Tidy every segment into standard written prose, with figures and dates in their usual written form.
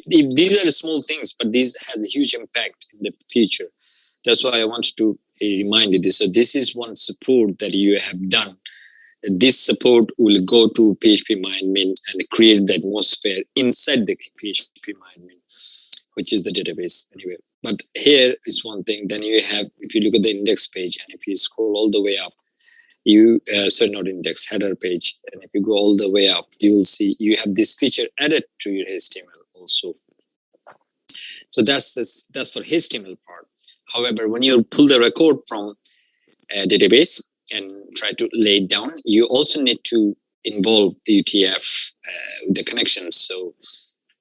These are small things, but these has a huge impact in the future. That's why I wanted to remind you this. So this is one support that you have done. This support will go to PHP MindMin and create the atmosphere inside the PHP MindMin, which is the database anyway. But here is one thing. Then you have, if you look at the index page, and if you scroll all the way up, not index, header page, and if you go all the way up, you will see you have this feature added to your HTML also. So that's for HTML part. However, when you pull the record from a database and try to lay it down, you also need to involve UTF with the connections. So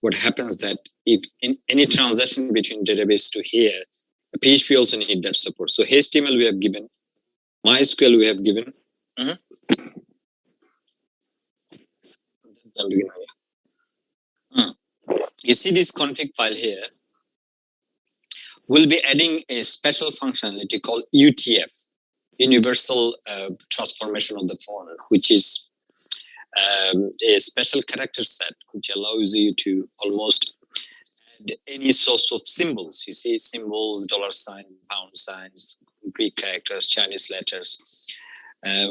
what happens that if in any transaction between database to here, PHP also need that support. So HTML we have given, Mysql we have given. You see this config file here. We'll be adding a special functionality called UTF, Universal Transformation of the Font, which is a special character set which allows you to almost add any source of symbols. You see symbols, $, pound signs, Greek characters, Chinese letters.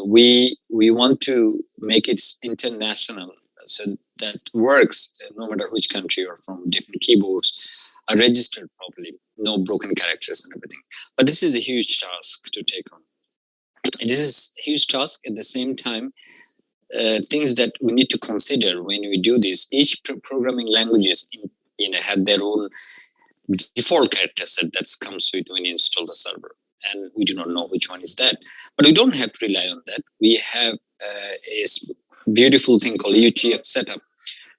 We want to make it international, so that works no matter which country you're from. Different keyboards are registered properly, no broken characters and everything. But this is a huge task to take on. And this is a huge task. At the same time, things that we need to consider when we do this. Each programming languages have their own default character set that comes with when you install the server, and we do not know which one is that. But we don't have to rely on that. We have a beautiful thing called UTF setup.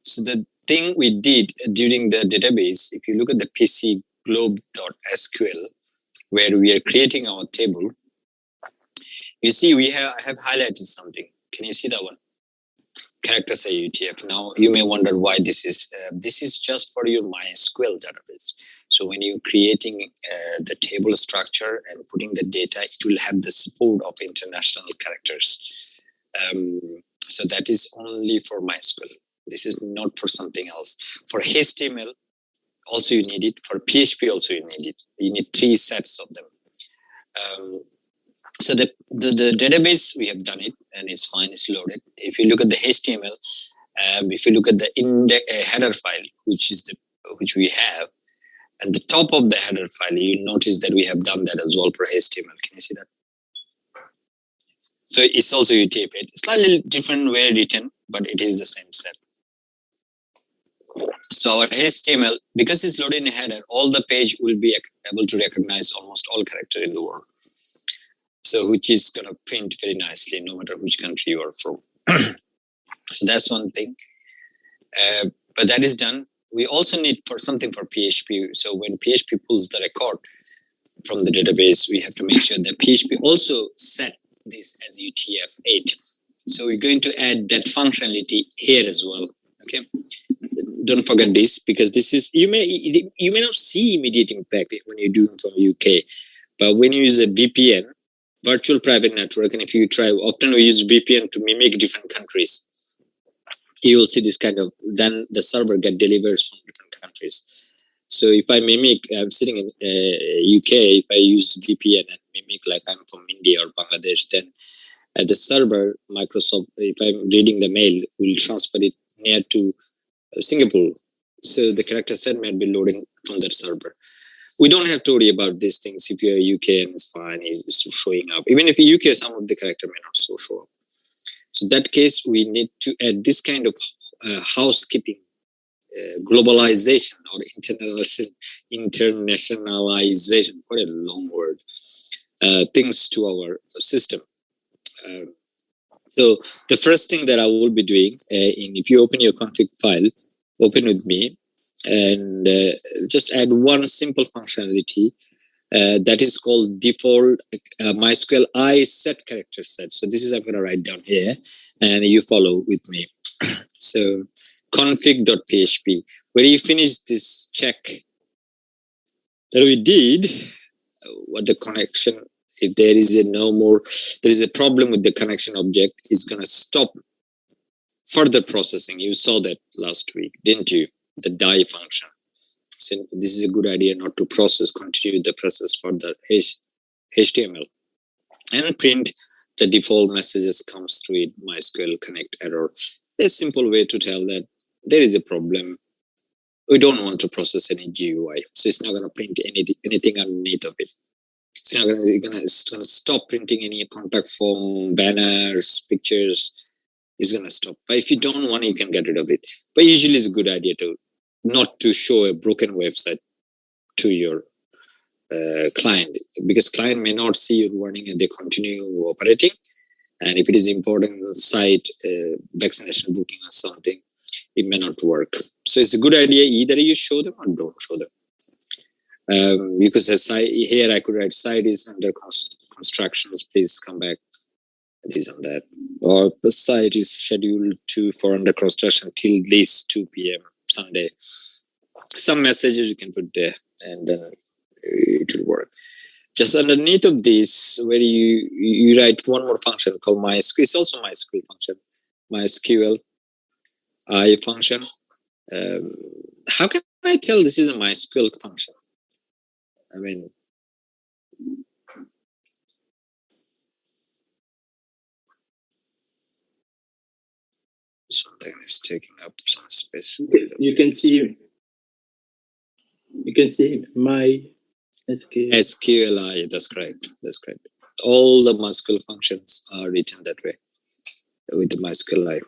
So the thing we did during the database, if you look at the PC globe.sql, where we are creating our table, you see I have highlighted something. Can you see that one? Character set UTF. Now you may wonder why this is just for your Mysql database. So when you're creating the table structure and putting the data, it will have the support of international characters. So that is only for Mysql. This is not for something else. For HTML, also you need it. For PHP, also you need it. You need 3 sets of them. So the database, we have done it, and it's fine, it's loaded. If you look at the HTML, if you look at the header file, which we have, at the top of the header file, you notice that we have done that as well for HTML. Can you see that? So it's also UTF. It's slightly different way written, but it is the same set. So our HTML, because it's loaded in a header, all the page will be able to recognize almost all characters in the world. So which is going to print very nicely no matter which country you are from. So that's one thing. But that is done. We also need something for PHP. So when PHP pulls the record from the database, we have to make sure that PHP also set this as UTF-8. So we're going to add that functionality here as well. Okay. Don't forget this, because this is you may not see immediate impact when you're doing from UK, but when you use a VPN, virtual private network, and if you try, often we use VPN to mimic different countries. You will see this kind of, then the server get delivers from different countries. So if I mimic, I'm sitting in UK, if I use VPN and mimic like I'm from India or Bangladesh, then at the server, Microsoft, if I'm reading the mail, will transfer it near to Singapore. So the character set might be loading from that server. We don't have to worry about these things. If you're UK and it's fine, it's showing up. Even if you're UK, some of the character may not show up. So in that case, we need to add this kind of housekeeping, globalization or internationalization, what a long word, things to our system. So the first thing that I will be doing, if you open your config file, open with me, and just add one simple functionality that is called default Mysql I set character set. So this is, I'm going to write down here, and you follow with me. So config.php, where you finish this check that we did, what the connection, if there is there is a problem with the connection object, is going to stop further processing. You saw that last week, didn't you? The die function. So this is a good idea not to continue the process for the HTML and print the default messages comes through it, MySQL connect error. A simple way to tell that there is a problem. We don't want to process any GUI, so it's not going to print anything underneath of it. It's not going to stop printing any contact form, banners, pictures. It's going to stop. But if you don't want, you can get rid of it. But usually, it's a good idea to not to show a broken website to your client, because client may not see you running and they continue operating. And if it is important site, vaccination booking or something, it may not work. So it's a good idea either you show them or don't show them. Because here I could write site is under constructions, please come back. This and that. Or the site is scheduled for under construction till this 2 p.m. Sunday. Some messages you can put there and then it will work. Just underneath of this, where you write one more function called MySQL. It's also MySQL function. MySQL I function. How can I tell this is a MySQL function? I mean, something is taking up some space. You can see my SQLi. That's correct. That's correct. All the MySQL functions are written that way with the MySQLi.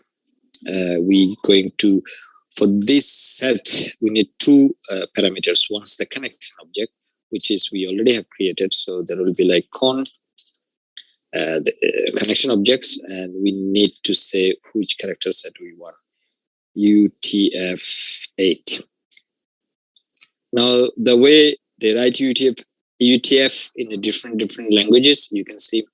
We going to, for this set, we need two parameters. One is the connection object, which is we already have created. So there will be like the connection objects, and we need to say which character set we want. UTF-8. Now, the way they write UTF in the different languages, you can see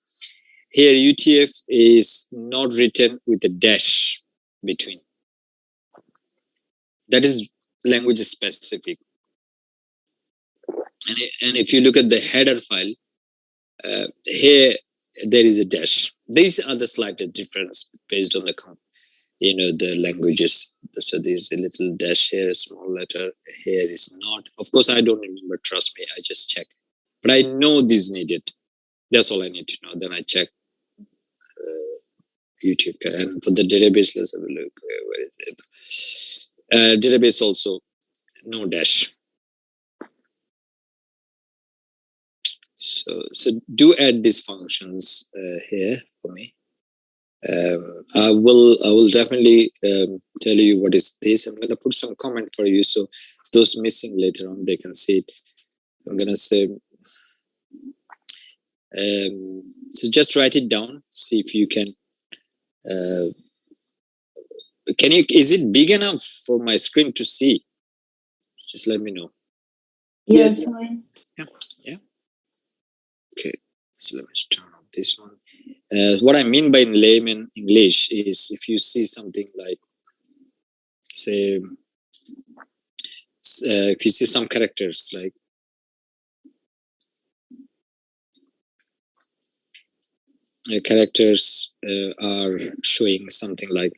here UTF is not written with a dash between. That is language specific. And if you look at the header file, here there is a dash. These are the slight difference based on the the languages. So there's a little dash here, a small letter here is not. Of course, I don't remember. Trust me, I just check. But I know this needed. That's all I need to know. Then I check YouTube. And for the database, let's have a look. Where is it? Database also no dash. So do add these functions here for me. I will definitely tell you what is this. I'm going to put some comment for you, so those missing later on they can see it. I'm going to say so just write it down, see if you can is it big enough for my screen to see? Just let me know. Yeah, it's fine. Yeah. Okay, so let me turn off this one. What I mean by in layman English is if you see something like, say, if you see some characters like characters are showing something like,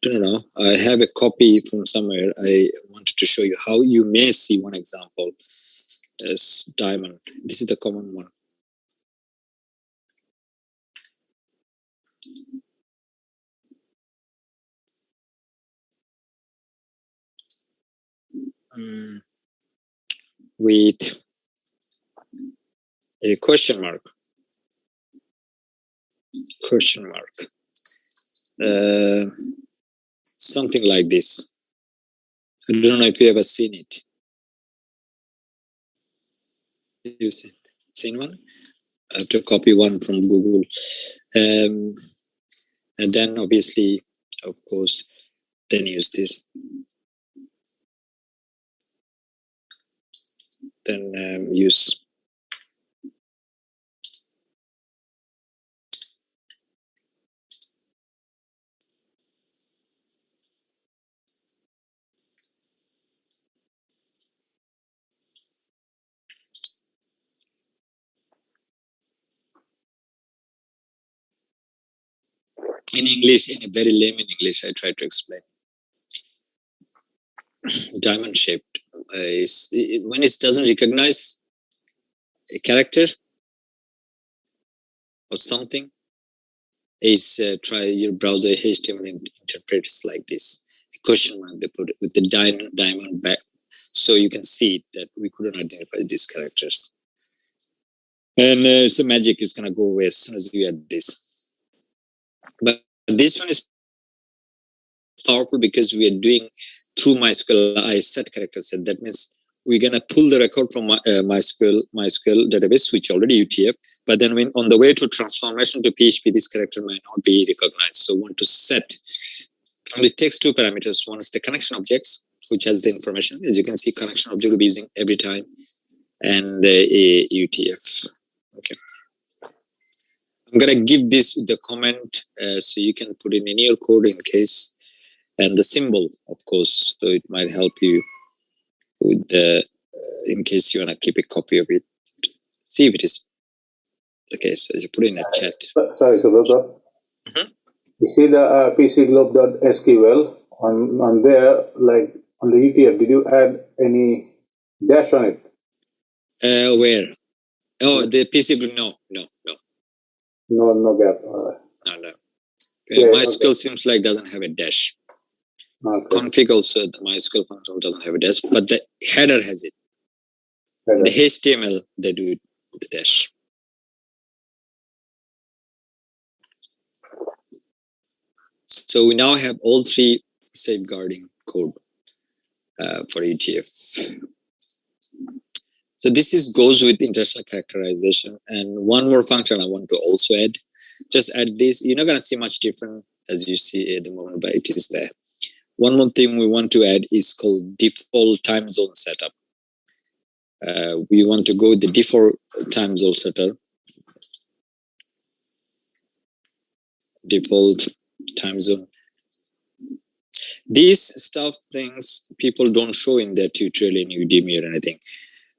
I don't know, I have a copy from somewhere. I wanted to show you how you may see one example as diamond. This is the common one. With a question mark. Something like this. I don't know if you ever seen it. You've seen one? I have to copy one from Google. And then obviously, of course, then use this. Then use in English, in a very layman English, I try to explain. Diamond shaped. when it doesn't recognize a character or something, is try your browser HTML interprets like this. A question mark they put it with the diamond back, so you can see that we couldn't identify these characters. And so magic is gonna go away as soon as you add this. But this one is powerful because we are doing through Mysql I set character set. That means we're gonna pull the record from Mysql database, which already UTF. But then when on the way to transformation to PHP, this character might not be recognized. So we want to set. And it takes two parameters. One is the connection objects, which has the information. As you can see, connection object will be using every time, and a UTF. Okay. I'm gonna give this the comment so you can put it in your code in case, and the symbol, of course, so it might help you with the in case you wanna keep a copy of it. See if it is the case as you put it in a chat. Sorry, Subrata. You see the pcglobe.sql on there, like on the UTF. Did you add any dash on it? Where? Oh, the PC. No. No gap. No. Yeah, Mysql okay. seems like doesn't have a dash. Okay. Config also, the Mysql function doesn't have a dash, but the header has it. Header. The HTML, they do it with the dash. So we now have all three safeguarding code for UTF. So this goes with international characterization. And one more function I want to also add. Just add this. You're not going to see much different as you see at the moment, but it is there. One more thing we want to add is called default time zone setup. We want to go with the default time zone setup. Default time zone. These stuff things people don't show in their tutorial in Udemy or anything.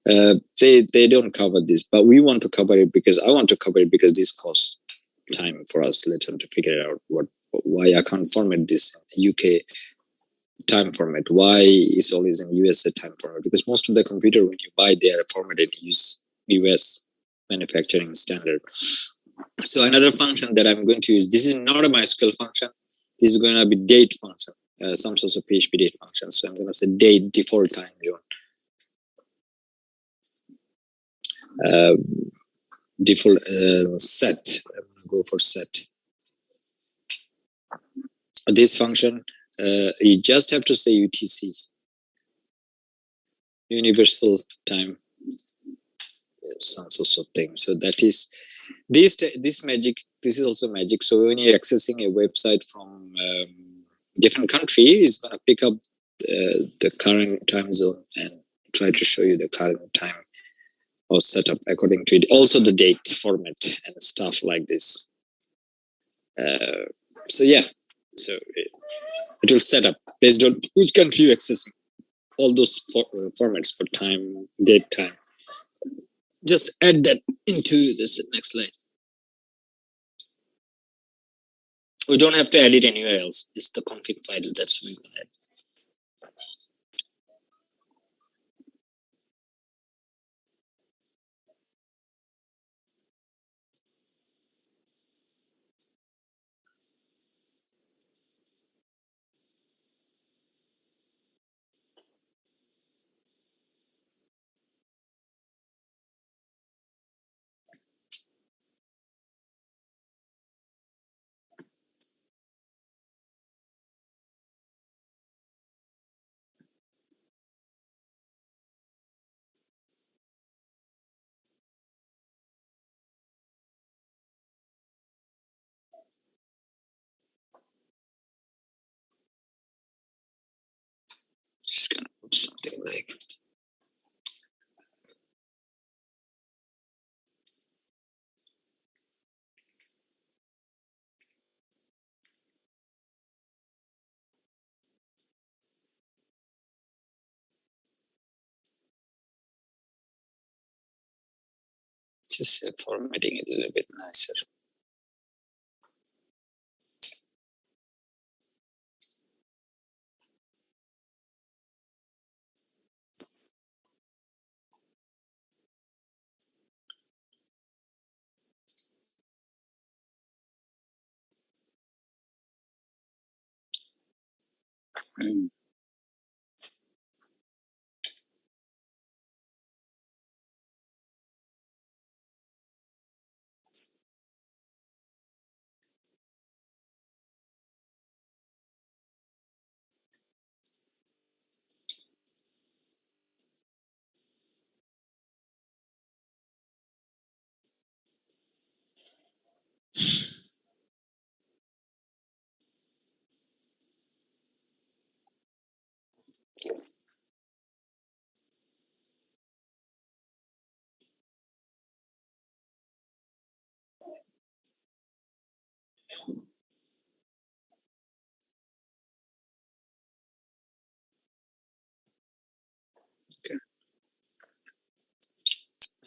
They don't cover this, but we want to cover it because I want to cover it because this costs time for us later to figure out why I can't format this in UK time format. Why is always in USA time format? Because most of the computer when you buy, they are formatted US manufacturing standard. So another function that I'm going to use, this is not a MySQL function. This is going to be date function, some sort of PHP date function. So I'm going to say date default time zone. Default set. I'm going to go for set. This function, you just have to say UTC, universal time, some sort of thing. So that is this magic. This is also magic. So when you're accessing a website from different country, it's going to pick up the current time zone and try to show you the current time or setup according to it. Also the date format and stuff like this. So yeah, so it will set up based on which country you're accessing. All those formats for time, date, time. Just add that into this next slide. We don't have to add it anywhere else. It's the config file that's we will add. Just gonna put something like just formatting it a little bit nicer. Okay.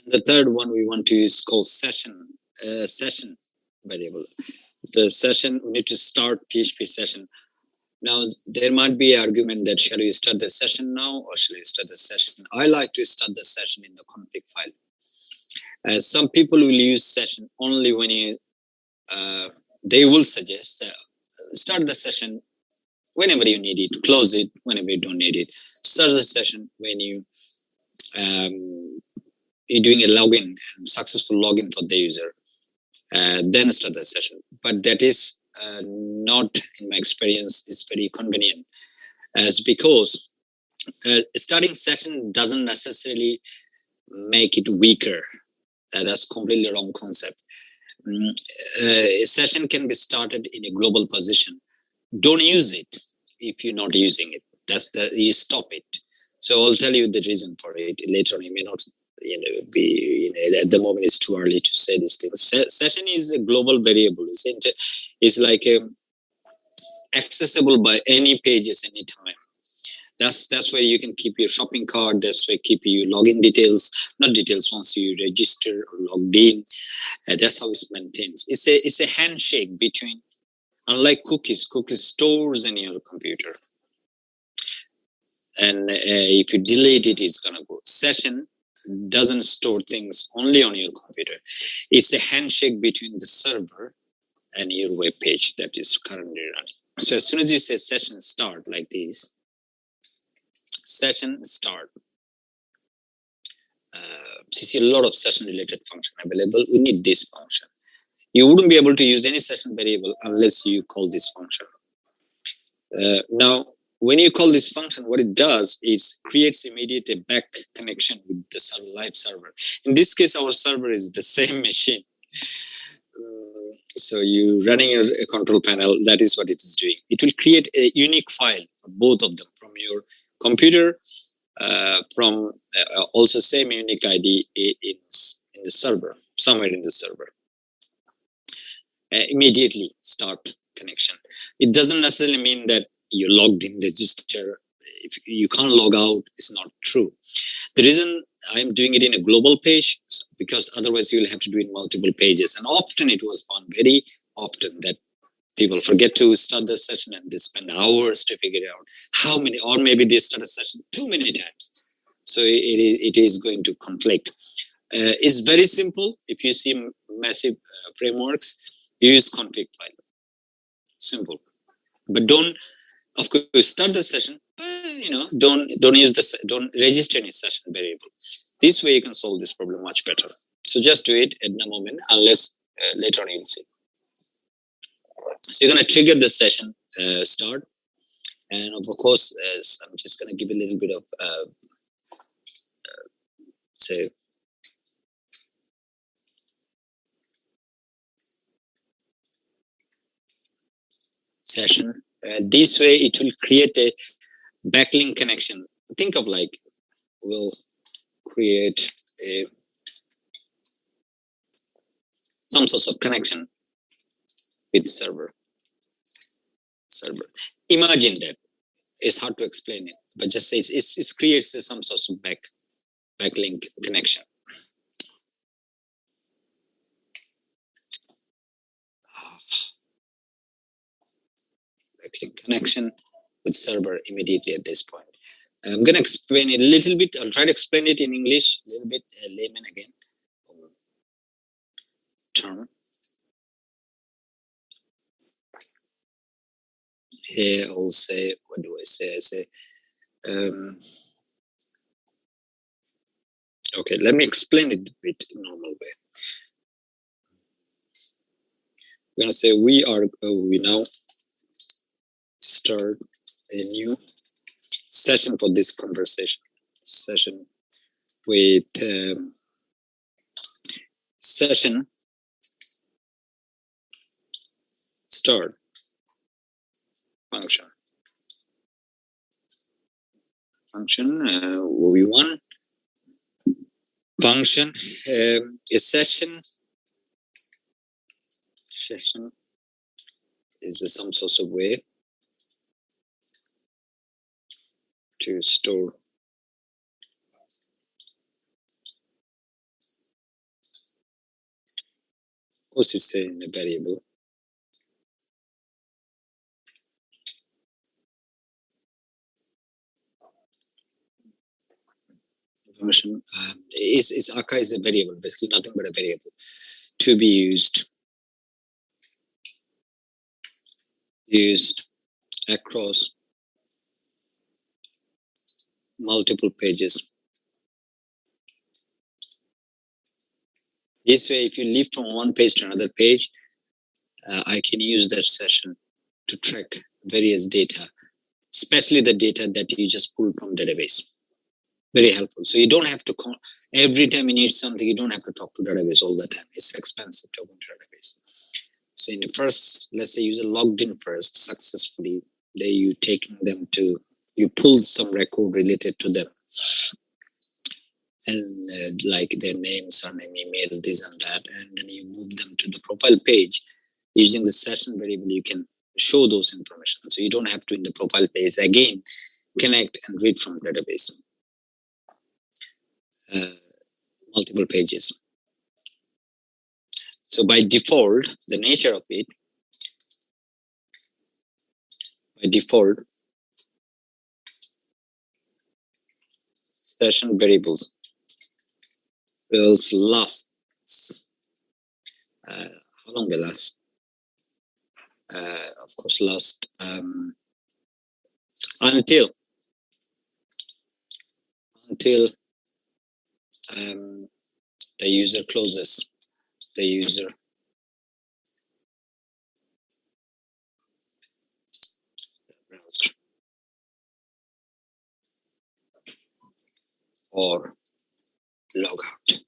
The third one we want to use called session variable. The session, we need to start PHP session. Now, there might be an argument that shall you start the session now or shall you start the session? I like to start the session in the config file. Some people will use session only when you, they will suggest start the session whenever you need it, close it whenever you don't need it. Start the session when you're doing a login, successful login for the user. Then start the session. But that is not, in my experience, is very convenient, as because starting session doesn't necessarily make it weaker. That's completely wrong concept. A session can be started in a global position. Don't use it if you're not using it. You stop it. So I'll tell you the reason for it later on. You may not be, at the moment it's too early to say these things. Session is a global variable. It's like accessible by any pages anytime. That's where you can keep your shopping cart. That's where you keep your login details, not details once you register or logged in. That's how it's maintained. It's a handshake between, unlike cookies stores in your computer. And if you delete it, it's gonna go. Session doesn't store things only on your computer. It's a handshake between the server and your web page that is currently running. So as soon as you say session start like this, session start. You see a lot of session related function available. We need this function. You wouldn't be able to use any session variable unless you call this function. Now, when you call this function, what it does is creates immediate a back connection with the live server. In this case, our server is the same machine. So you running a control panel, that is what it is doing. It will create a unique file for both of them from your computer, from also same unique ID in the server, somewhere in the server. Immediately start connection. It doesn't necessarily mean that you're logged in register. If you can't log out, it's not true. The reason I'm doing it in a global page, because otherwise you will have to do it in multiple pages. And often it was found very often that people forget to start the session and they spend hours to figure out how many, or maybe they start a session too many times. So it is going to conflict. It's very simple. If you see massive frameworks, use config file. Simple. But don't, of course, start the session, but don't register any session variable. This way you can solve this problem much better. So just do it at the moment, unless later on you'll see. So you're going to trigger the session start, and of course, I'm just going to give a little bit of say session. This way, it will create a backlink connection. Think of like we'll create some sort of connection with server. Imagine that. It's hard to explain it, but just say it creates some sort of backlink connection. Backlink connection with server immediately at this point. I'm going to explain it a little bit. I'll try to explain it in English, a little bit layman again. Term. here I'll say, what do I say? I say, okay, let me explain it a bit in normal way. We're going to say we now start a new session for this conversation. Session with session start function. V1 function. A session is some sort of way to store of course it's in a variable. Information is archive is a variable, basically nothing but a variable to be used across multiple pages. This way, if you leave from one page to another page, I can use that session to track various data, especially the data that you just pulled from database. Very helpful. So you don't have to call every time you need something. You don't have to talk to database all the time. It's expensive talking to database. So in the first, let's say user logged in first successfully, then you pull some record related to them, and like their name, surname, email, this and that, and then you move them to the profile page. Using the session variable, you can show those information. So you don't have to in the profile page again connect and read from database. Multiple pages. So by default, the nature of it, by default, session variables will last. How long they last? Of course, last until the user closes the user browser or log out.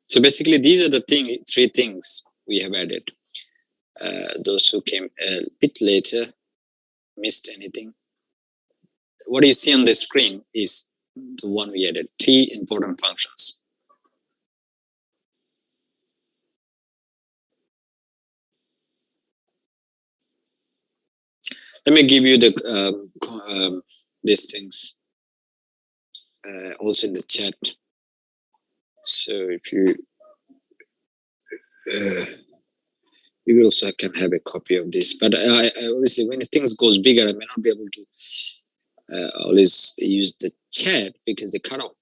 So basically, these are the three things we have added. Those who came a bit later, missed anything. What you see on the screen is the one we added, 3 important functions. Let me give you the these things also in the chat. So if you also can have a copy of this, but I obviously when things goes bigger, I may not be able to always use the chat because they cut off.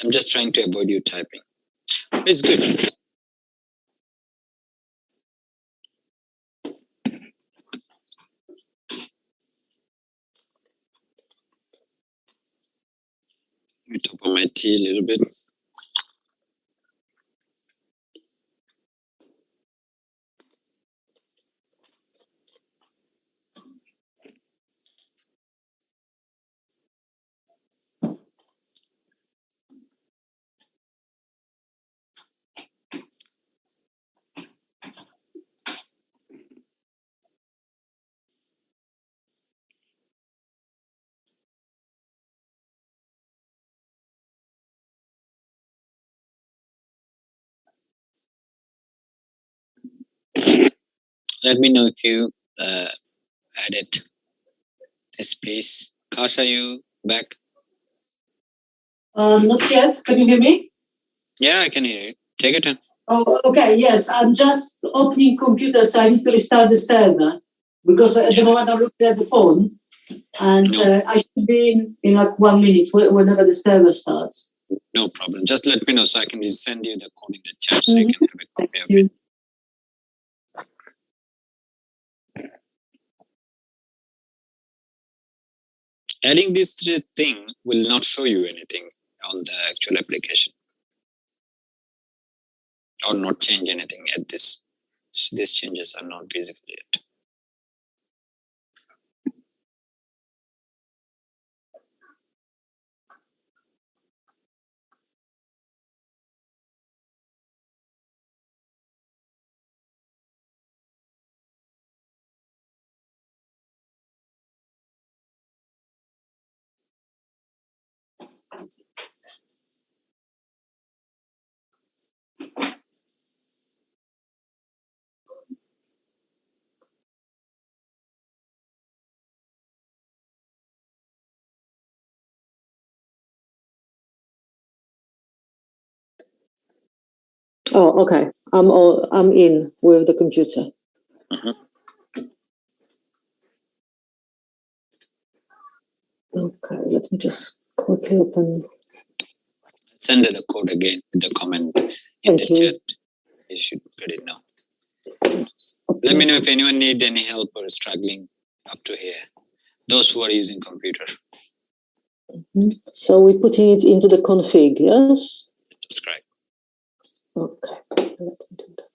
I'm just trying to avoid you typing. It's good. Let me top of my tea a little bit. Let me know if you added this piece. Kash, are you back? Not yet. Can you hear me? Yeah, I can hear you. Take it in. Oh, okay, yes. I'm just opening computer, so I need to restart the server because at the moment I'm looking at the phone, and I should be in like 1 minute whenever the server starts. No problem. Just let me know so I can just send you the code in the chat so you can have a copy of it. Adding this thing will not show you anything on the actual application or not change anything at this. These changes are not visible yet. Oh, okay. I'm in with the computer. Okay, let me just quickly open. Send the code again with the comment in the chat. You should get it now. Let me know if anyone needs any help or is struggling up to here. Those who are using computer. So we're putting it into the config, yes? That's correct. Okay, let me do that.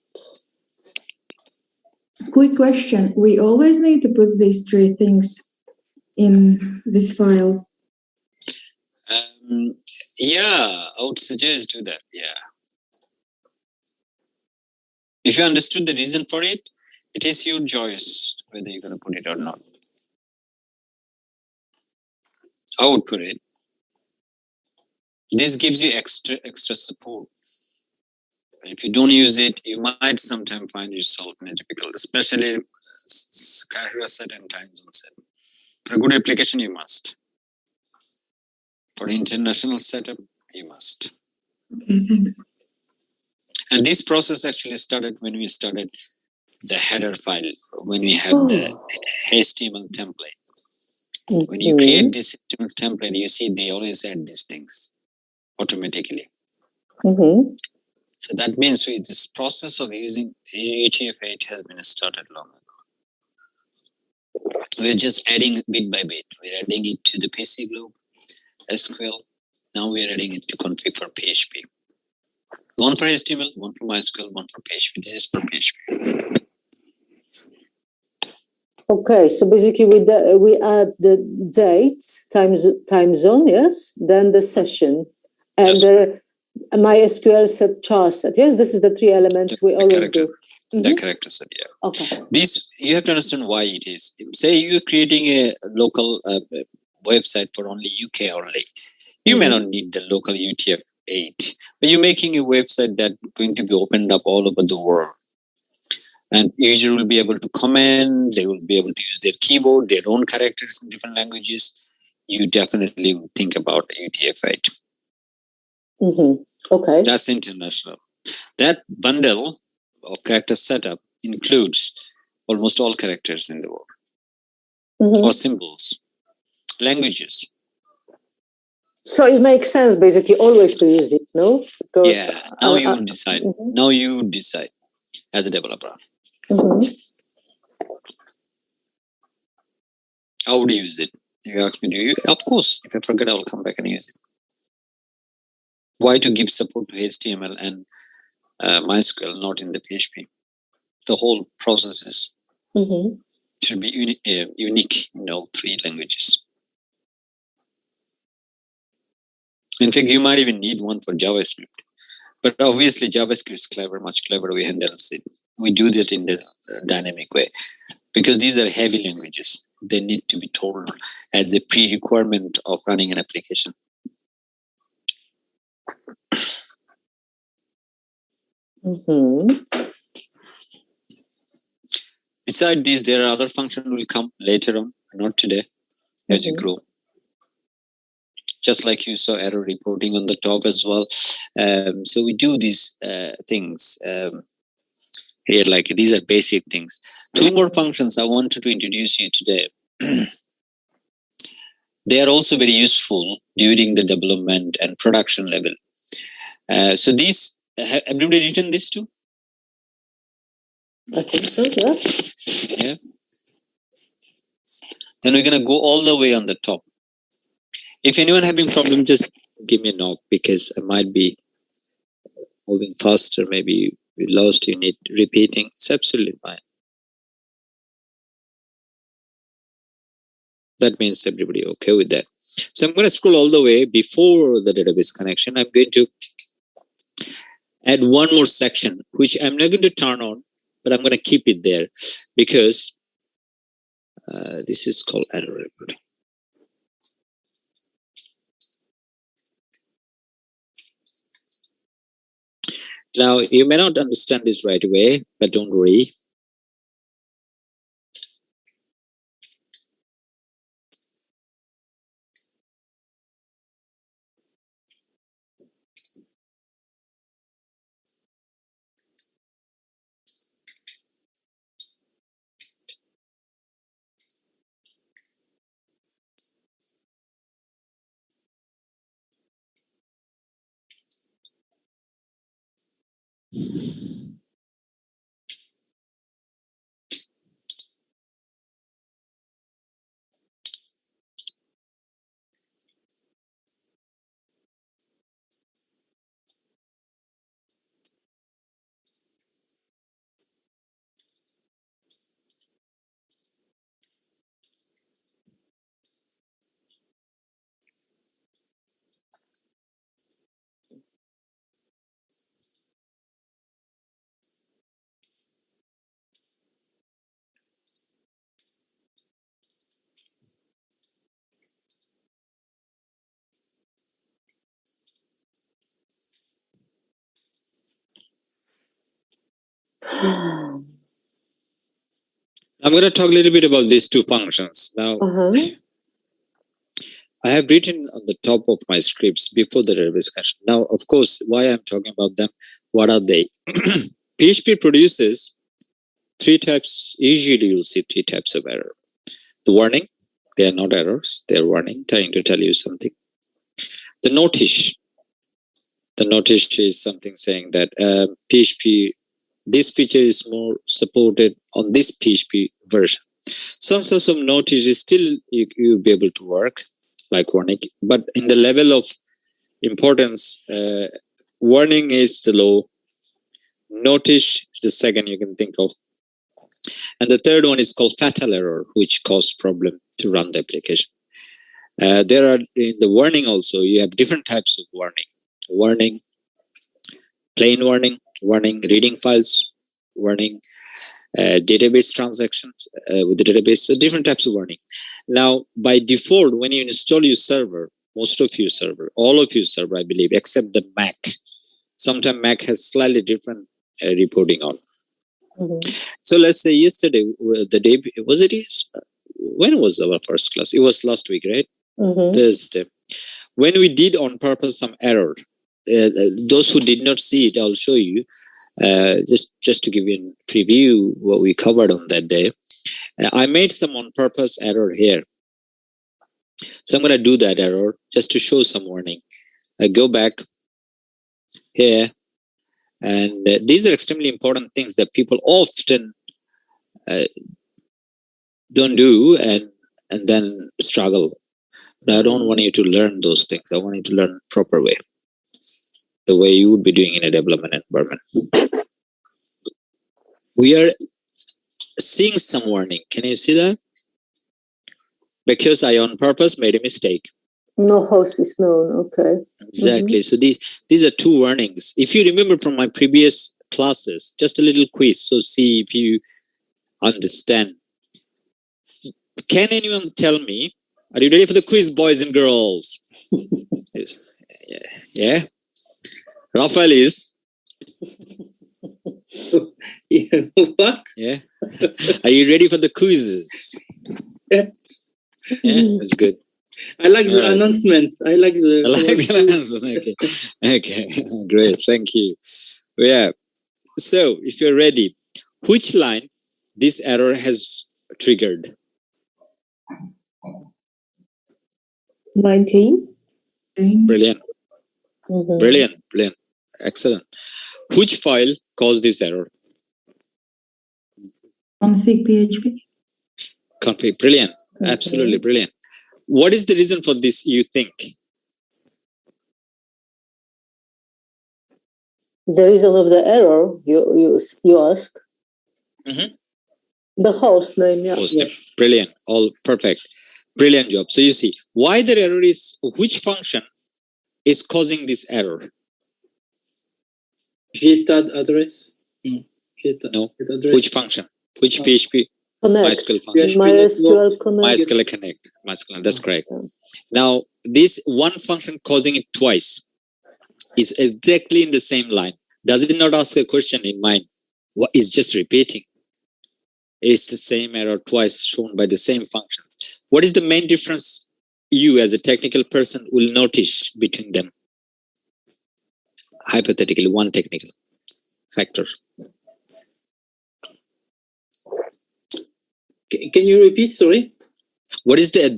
Quick question. We always need to put these three things in this file. Yeah, I would suggest do that. Yeah. If you understood the reason for it, it is your choice whether you're going to put it or not. I would put it. This gives you extra support. If you don't use it, you might sometimes find yourself in a difficult, especially certain times on set. For a good application, you must. For international setup, you must. Okay, thanks. And this process actually started when we started the header file, when we have the HTML template. When you create this HTML template, you see they always add these things automatically. So that means this process of using UTF-8 has been started long ago. We're just adding bit by bit. We're adding it to the PC Globe, SQL. Now we're adding it to config for PHP. One for HTML, one for Mysql, one for PHP. This is for PHP. Okay, so basically we add the date, time zone, yes, then the session, and the MySQL set char set. Yes, this is the three elements we always do. The character set, yeah. Okay. This, you have to understand why it is. Say you're creating a local website for only UK only. You may not need the local UTF-8, but you're making a website that's going to be opened up all over the world. And user will be able to comment, they will be able to use their keyboard, their own characters in different languages. You definitely would think about UTF-8. Okay. That's international. That bundle of character setup includes almost all characters in the world. Or symbols, languages. So it makes sense basically always to use it, no? Because, now you decide. Now you decide as a developer. How would you use it? If you ask me, do you? Of course, if I forget, I will come back and use it. Why to give support to HTML and MySQL, not in the PHP? The whole process is should be unique in all three languages. In fact, you might even need one for JavaScript. But obviously, JavaScript is clever, much clever. We handle it. We do that in the dynamic way. Because these are heavy languages. They need to be told as a pre-requirement of running an application. Besides this, there are other functions will come later on, not today, as you grow. just like you saw error reporting on the top as well. So we do these things here, like these are basic things. Two more functions I wanted to introduce you today. They are also very useful during the development and production level. So these, have everybody written this too? I think so, yeah. Yeah. Then we're going to go all the way on the top. If anyone having problem, just give me a knock, because I might be moving faster. Maybe we lost, you need repeating. It's absolutely fine. That means everybody okay with that. So I'm going to scroll all the way before the database connection. I'm going to add one more section, which I'm not going to turn on, but I'm going to keep it there, because this is called error reporting. Now, you may not understand this right away, but don't worry. I'm going to talk a little bit about these two functions. Now, I have written on the top of my scripts before the database connection. Now, of course, why I'm talking about them, what are they? PHP produces three types, usually you'll see three types of error. The warning, they are not errors, they are warning, trying to tell you something. The notice is something saying that PHP, this feature is more supported on this PHP version. Some sorts of notice is still you'll be able to work, like warning, but in the level of importance, warning is the low, notice is the second you can think of, and the third one is called fatal error, which causes problem to run the application. There are in the warning also, you have different types of warning, plain warning, reading files, warning, database transactions with the database, so different types of warning. Now, by default, when you install your server, most of your server, all of your server, I believe, except the Mac. Sometimes Mac has slightly different reporting on. So let's say yesterday, the day, was it? When was our first class? It was last week, right? Thursday. When we did on purpose some error, those who did not see it, I'll show you. Just to give you a preview what we covered on that day. I made some on purpose error here. So I'm going to do that error just to show some warning. I go back here, and these are extremely important things that people often don't do and then struggle. But I don't want you to learn those things. I want you to learn proper way, the way you would be doing in a development environment. We are seeing some warning. Can you see that? Because I on purpose made a mistake. No host is known. Okay. Exactly. So these are two warnings. If you remember from my previous classes, just a little quiz. So see if you understand. Can anyone tell me? Are you ready for the quiz, boys and girls? Yes. Yeah. Rafael is. You know what? Yeah. Are you ready for the quizzes? Yeah. Yeah, that's good. I like the All right. announcement. I like the. I like the announcement. Okay, great. Thank you. Yeah. So, if you're ready, which line this error has triggered? 19. Brilliant. Mhm. Brilliant. Brilliant. Excellent. Which file caused this error? Config PHP. Config. Brilliant. Okay. Absolutely brilliant. What is the reason for this, you think? The reason of the error you ask? Mhm. The host name, yeah. Host name. Brilliant. All perfect. Brilliant job. So you see, why the error is, which function is causing this error? JTAG address. JTAG No. address. Which function? Which PHP? Connect. MySQL function. MySQL connect. MySQL connect. MySQL. That's correct. Now, this one function causing it twice is exactly in the same line. Does it not ask a question in mind? What is just repeating? It's the same error twice shown by the same functions. What is the main difference you as a technical person will notice between them? Hypothetically, one technical factor. Can you repeat? Sorry. What is the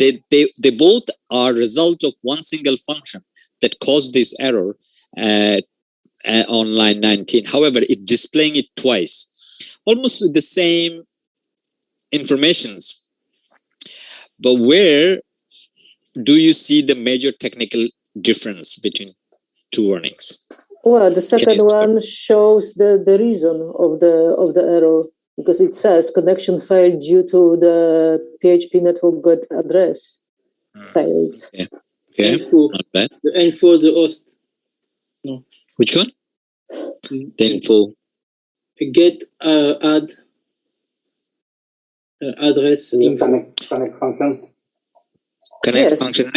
they both are result of one single function that caused this error on line 19. However, it's displaying it twice, almost with the same informations. But where do you see the major technical difference between two warnings? Well, the second one shows the reason of the error, because it says connection failed due to the PHP network get address failed. Yeah. Okay. Info. Not bad. The info, the host. No. Which one? The info. Get add address info. Connect function. Connect Yes. function.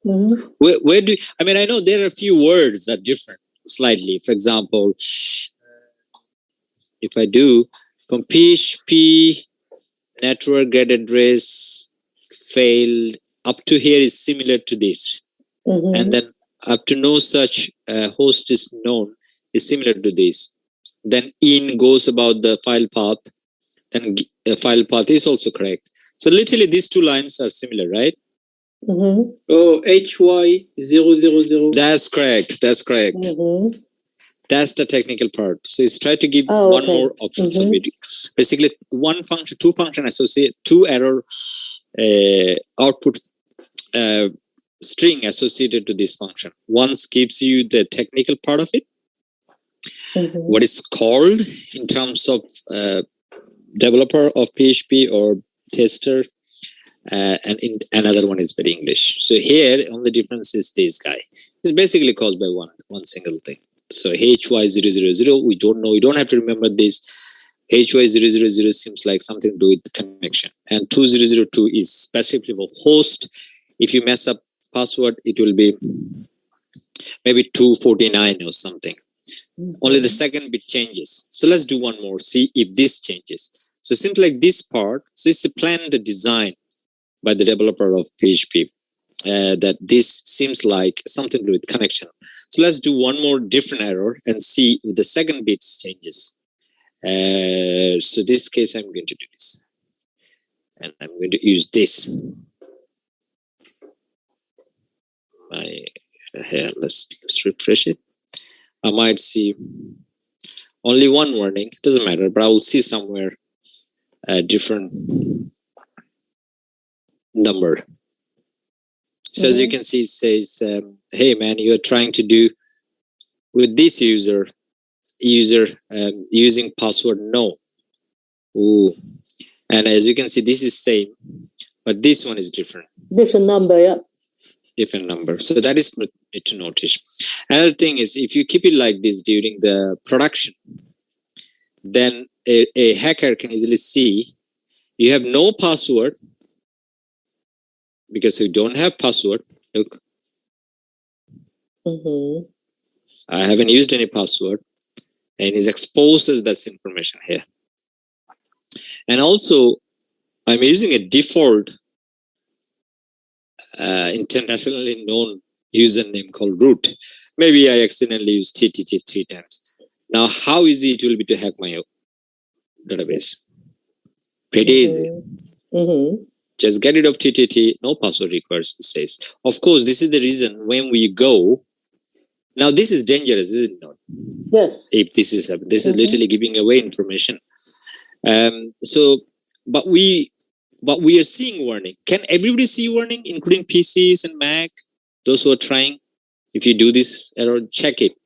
Mm-hmm. Where do I mean? I know there are a few words that are different slightly. For example, if I do from PHP network get address failed up to here is similar to this, and then up to no such host is known is similar to this. Then in goes about the file path. Then file path is also correct. So literally these two lines are similar, right? Mm-hmm. Oh, HY000. That's correct. That's correct. Mm-hmm. That's the technical part. So it's try to give one more option. So basically one function, two function associate, two error output string associated to this function. One gives you the technical part of it, what is called in terms of developer of PHP or tester, and in another one is very English. So here the only difference is this guy. It's basically caused by one single thing. So HY000, we don't know, you don't have to remember this. HY000 seems like something to do with the connection, and 2002 is specifically for host. If you mess up password, it will be maybe 249 or something. Only the second bit changes. So let's do one more, see if this changes. So it seems like this part, so it's a plan, the design by the developer of PHP, that this seems like something to do with connection. So let's do one more different error and see if the second bit changes. So this case, I'm going to do this. And I'm going to use this. Here, let's refresh it. I might see only one warning. Doesn't matter, but I will see somewhere a different number. So as you can see, it says, "Hey man, you are trying to do with this user using password no." Ooh. And as you can see, this is same, but this one is different. Different number, yeah. Different number. So that is to notice. Another thing is, if you keep it like this during the production, then a hacker can easily see you have no password, because you don't have password. Look, I haven't used any password, and it exposes that information here. And also, I'm using a default internationally known username called root. Maybe I accidentally used TTT 3 times. Now, how easy it will be to hack my database? Pretty easy. Just get rid of TTT, no password required, it says. Of course, this is the reason when we go. Now, this is dangerous, is it not? Yes. If this is happening, this is literally giving away information. But we are seeing warning. Can everybody see warning, including PCs and Mac? Those who are trying, if you do this error, check it.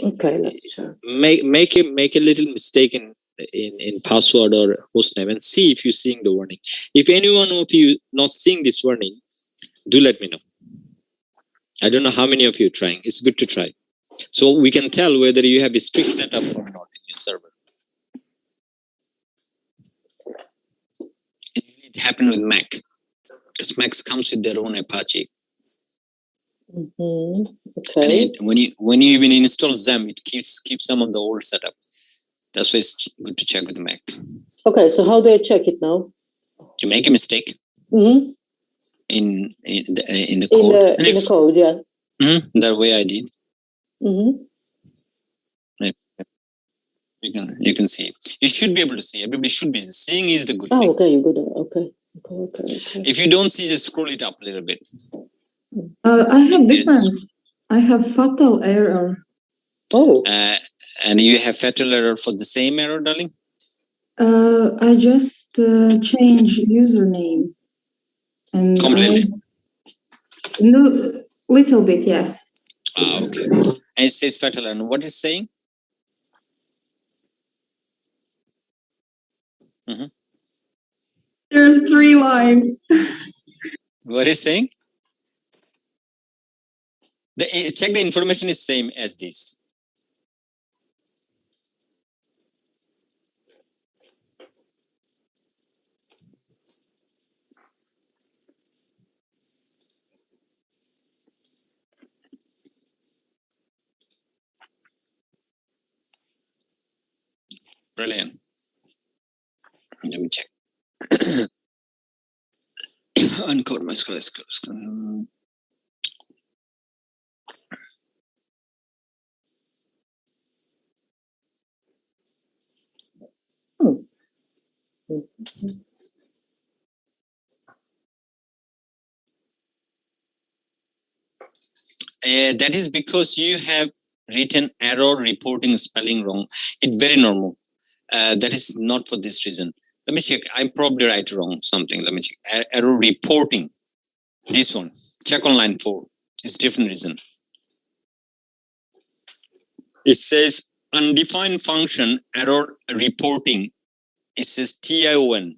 Okay, let's check. Make a little mistake in password or hostname and see if you're seeing the warning. If anyone of you not seeing this warning, do let me know. I don't know how many of you are trying. It's good to try. So we can tell whether you have a strict setup or not in your server. It happened with Mac, because Mac comes with their own Apache. Okay. And when you even install them, it keeps some of the old setup. That's why it's good to check with Mac. Okay, so how do I check it now? You make a mistake in the In code. the code, yeah. That way I did. You can see. You should be able to see. Everybody should be. Seeing is the good thing. Okay, you good. Okay. If you don't see, just scroll it up a little bit. I have different. I have fatal error. Oh. And you have fatal error for the same error, darling? I just changed username. And completely? No, little bit, yeah. Okay. And it says fatal error. What is saying? There's 3 lines. What is saying? Check the information is same as this. Brilliant. Let me check. Uncode Mysql SQL. That is because you have written error reporting spelling wrong. It's very normal. That is not for this reason. Let me check. I probably write wrong something. Let me check. Error reporting. This one. Check on line 4. It's different reason. It says undefined function error reporting. It says TION.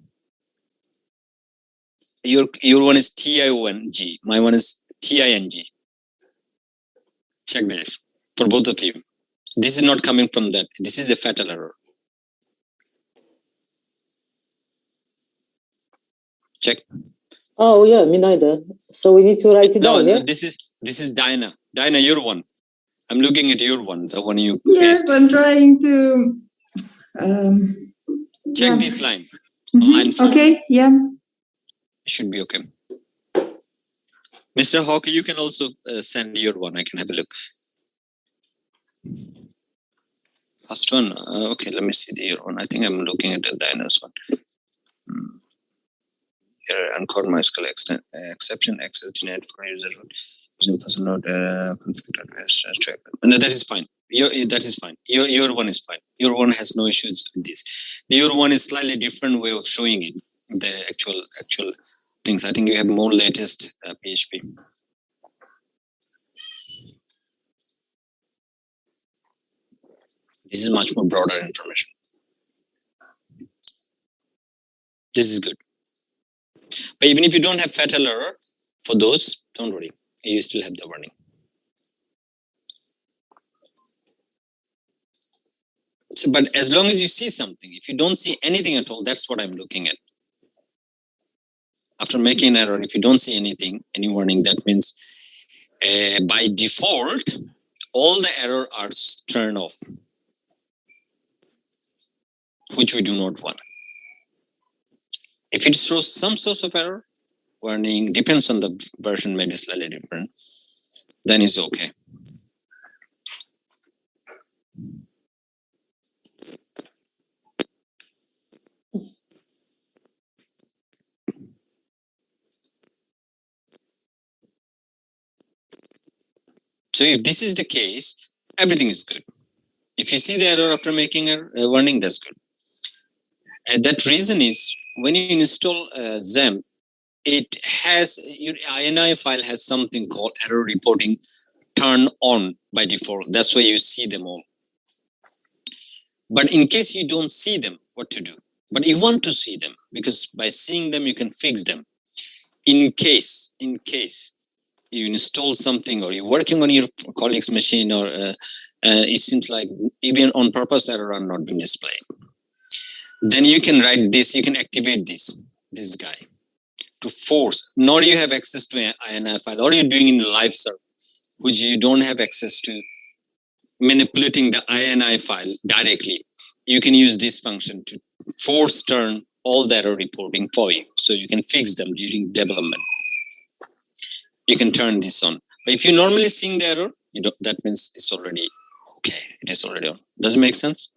Your one is TIONG. My one is TING. Check this for both of you. This is not coming from that. This is a fatal error. Check. Oh yeah, me neither. So we need to write it down. Yeah. This is Dinah. Dinah, your one. I'm looking at your one. The one you Yes, pasted. I'm trying to check this line. Line 4. Okay, yeah. It should be okay. Mr. Hawke, you can also send your one. I can have a look. First one. Okay, let me see your one. I think I'm looking at the Dinah's one. Here, uncode Mysql exception access denied for user using personal configured. No, that is fine. That is fine. Your one is fine. Your one has no issues with this. Your one is slightly different way of showing it. The actual things. I think you have more latest PHP. This is much more broader information. This is good. But even if you don't have fatal error, for those, don't worry. You still have the warning. So, but as long as you see something, if you don't see anything at all, that's what I'm looking at. After making an error, if you don't see anything, any warning, that means by default, all the error are turned off, which we do not want. If it shows some source of error, warning, depends on the version, maybe slightly different, then it's okay. So if this is the case, everything is good. If you see the error after making a warning, that's good. And that reason is when you install XAMPP, it has, your INI file has something called error reporting turned on by default. That's why you see them all. But in case you don't see them, what to do? But you want to see them, because by seeing them, you can fix them. In case you install something or you're working on your colleague's machine, or it seems like even on purpose error are not being displayed, then you can write this, you can activate this guy to force, nor you have access to an INI file, or you're doing in the live server, which you don't have access to manipulating the INI file directly. You can use this function to force turn all the error reporting for you, so you can fix them during development. You can turn this on. But if you're normally seeing the error, that means it's already okay. It is already on. Does it make sense?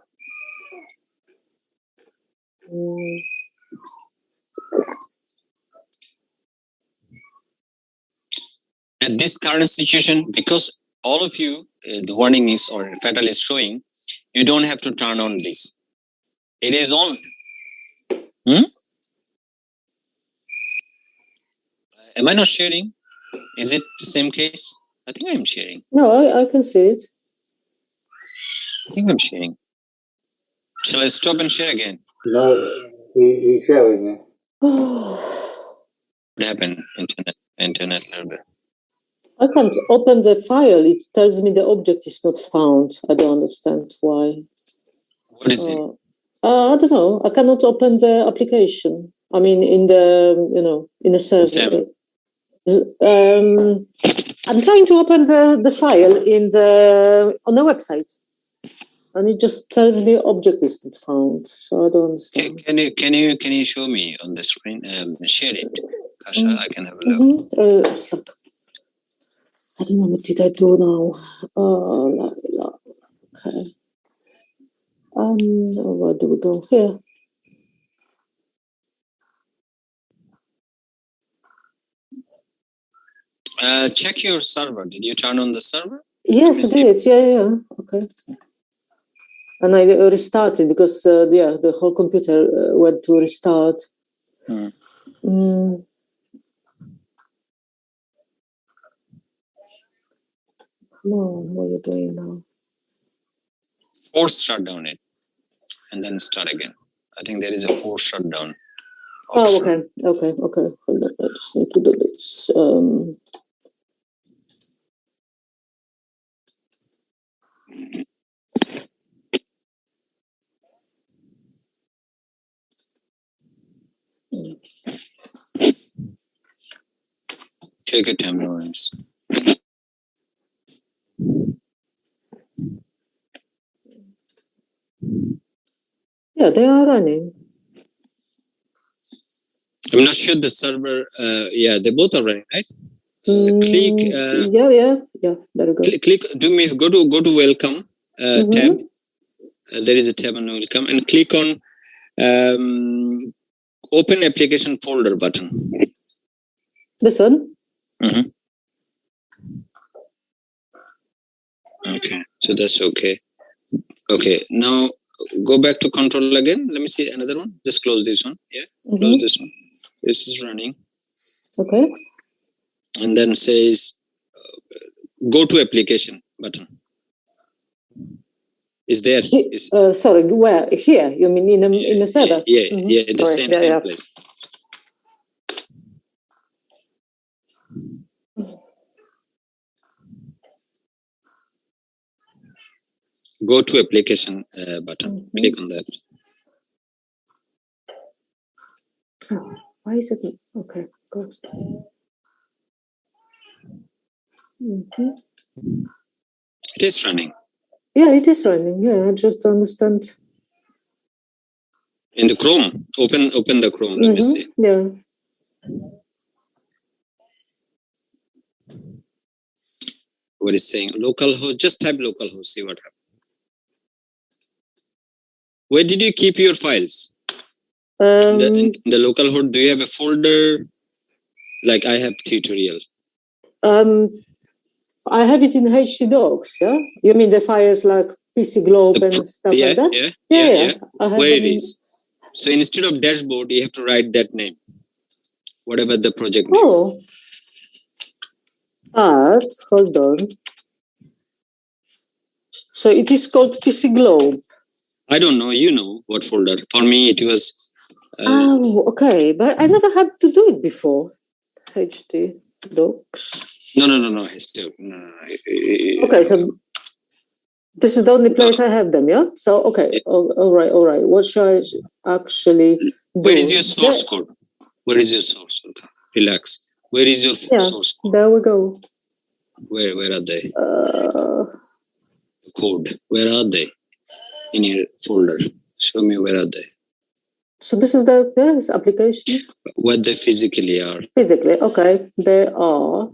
At this current situation, because all of you, the warning is, or fatal is showing, you don't have to turn on this. It is on. Am I not sharing? Is it the same case? I think I'm sharing. No, I can see it. I think I'm sharing. Shall I stop and share again? No, he's sharing. What happened? Internet a little bit. I can't open the file. It tells me the object is not found. I don't understand why. What is it? I don't know. I cannot open the application. I mean, in the in the server. I'm trying to open the file on the website, and it just tells me object is not found. So I don't understand. Can you show me on the screen? Share it, Kasha. I can have a look. I don't know, what did I do now? Okay. Where do we go? Here. Check your server. Did you turn on the server? Yes, I did. Yeah. Okay. And I restarted because the whole computer went to restart. Come on, what are you doing now? Force shutdown it, and then start again. I think there is a force shutdown. Option. Oh, okay. Hold on. I just need to do this. Take your time, Lawrence. Yeah, they are running. I'm not sure the server. They both are running, right? Click. Yeah. There we go. Click. Go to welcome tab. There is a tab on welcome, and click on open application folder button. This one. Okay, so that's okay. Okay, now go back to control again. Let me see another one. Just close this one. Yeah, close this one. This is running. Okay. And then says go to application button. Is there? Sorry, where? Here? You mean in the server? Yeah, in the same place. Go to application button. Click on that. Oh, why is it? Okay, ghost. It is running. Yeah, it is running. Yeah, I just understand. In the Chrome, open the Chrome. Let me see. Yeah. what is saying localhost. Just type localhost, see what happens. Where did you keep your files? In the localhost, do you have a folder? Like I have tutorial. I have it in HTDocs, yeah? You mean the files like PC Globe and stuff like that? Yeah. I have Where it is. So instead of dashboard, you have to write that name. Whatever the project name. Oh. Hold on. So it is called PC Globe. I don't know. You know what folder. For me, it was... okay. But I never had to do it before. HTDocs. No. No. Okay, so this is the only place I have them, yeah? So, okay. All right. What should I actually do? Where is your source code? Where is your source code? Relax. Where is your source code? There we go. Where are they? Code. Where are they? In your folder. Show me where are they. So this is this application? What they physically are. Physically, okay. They are...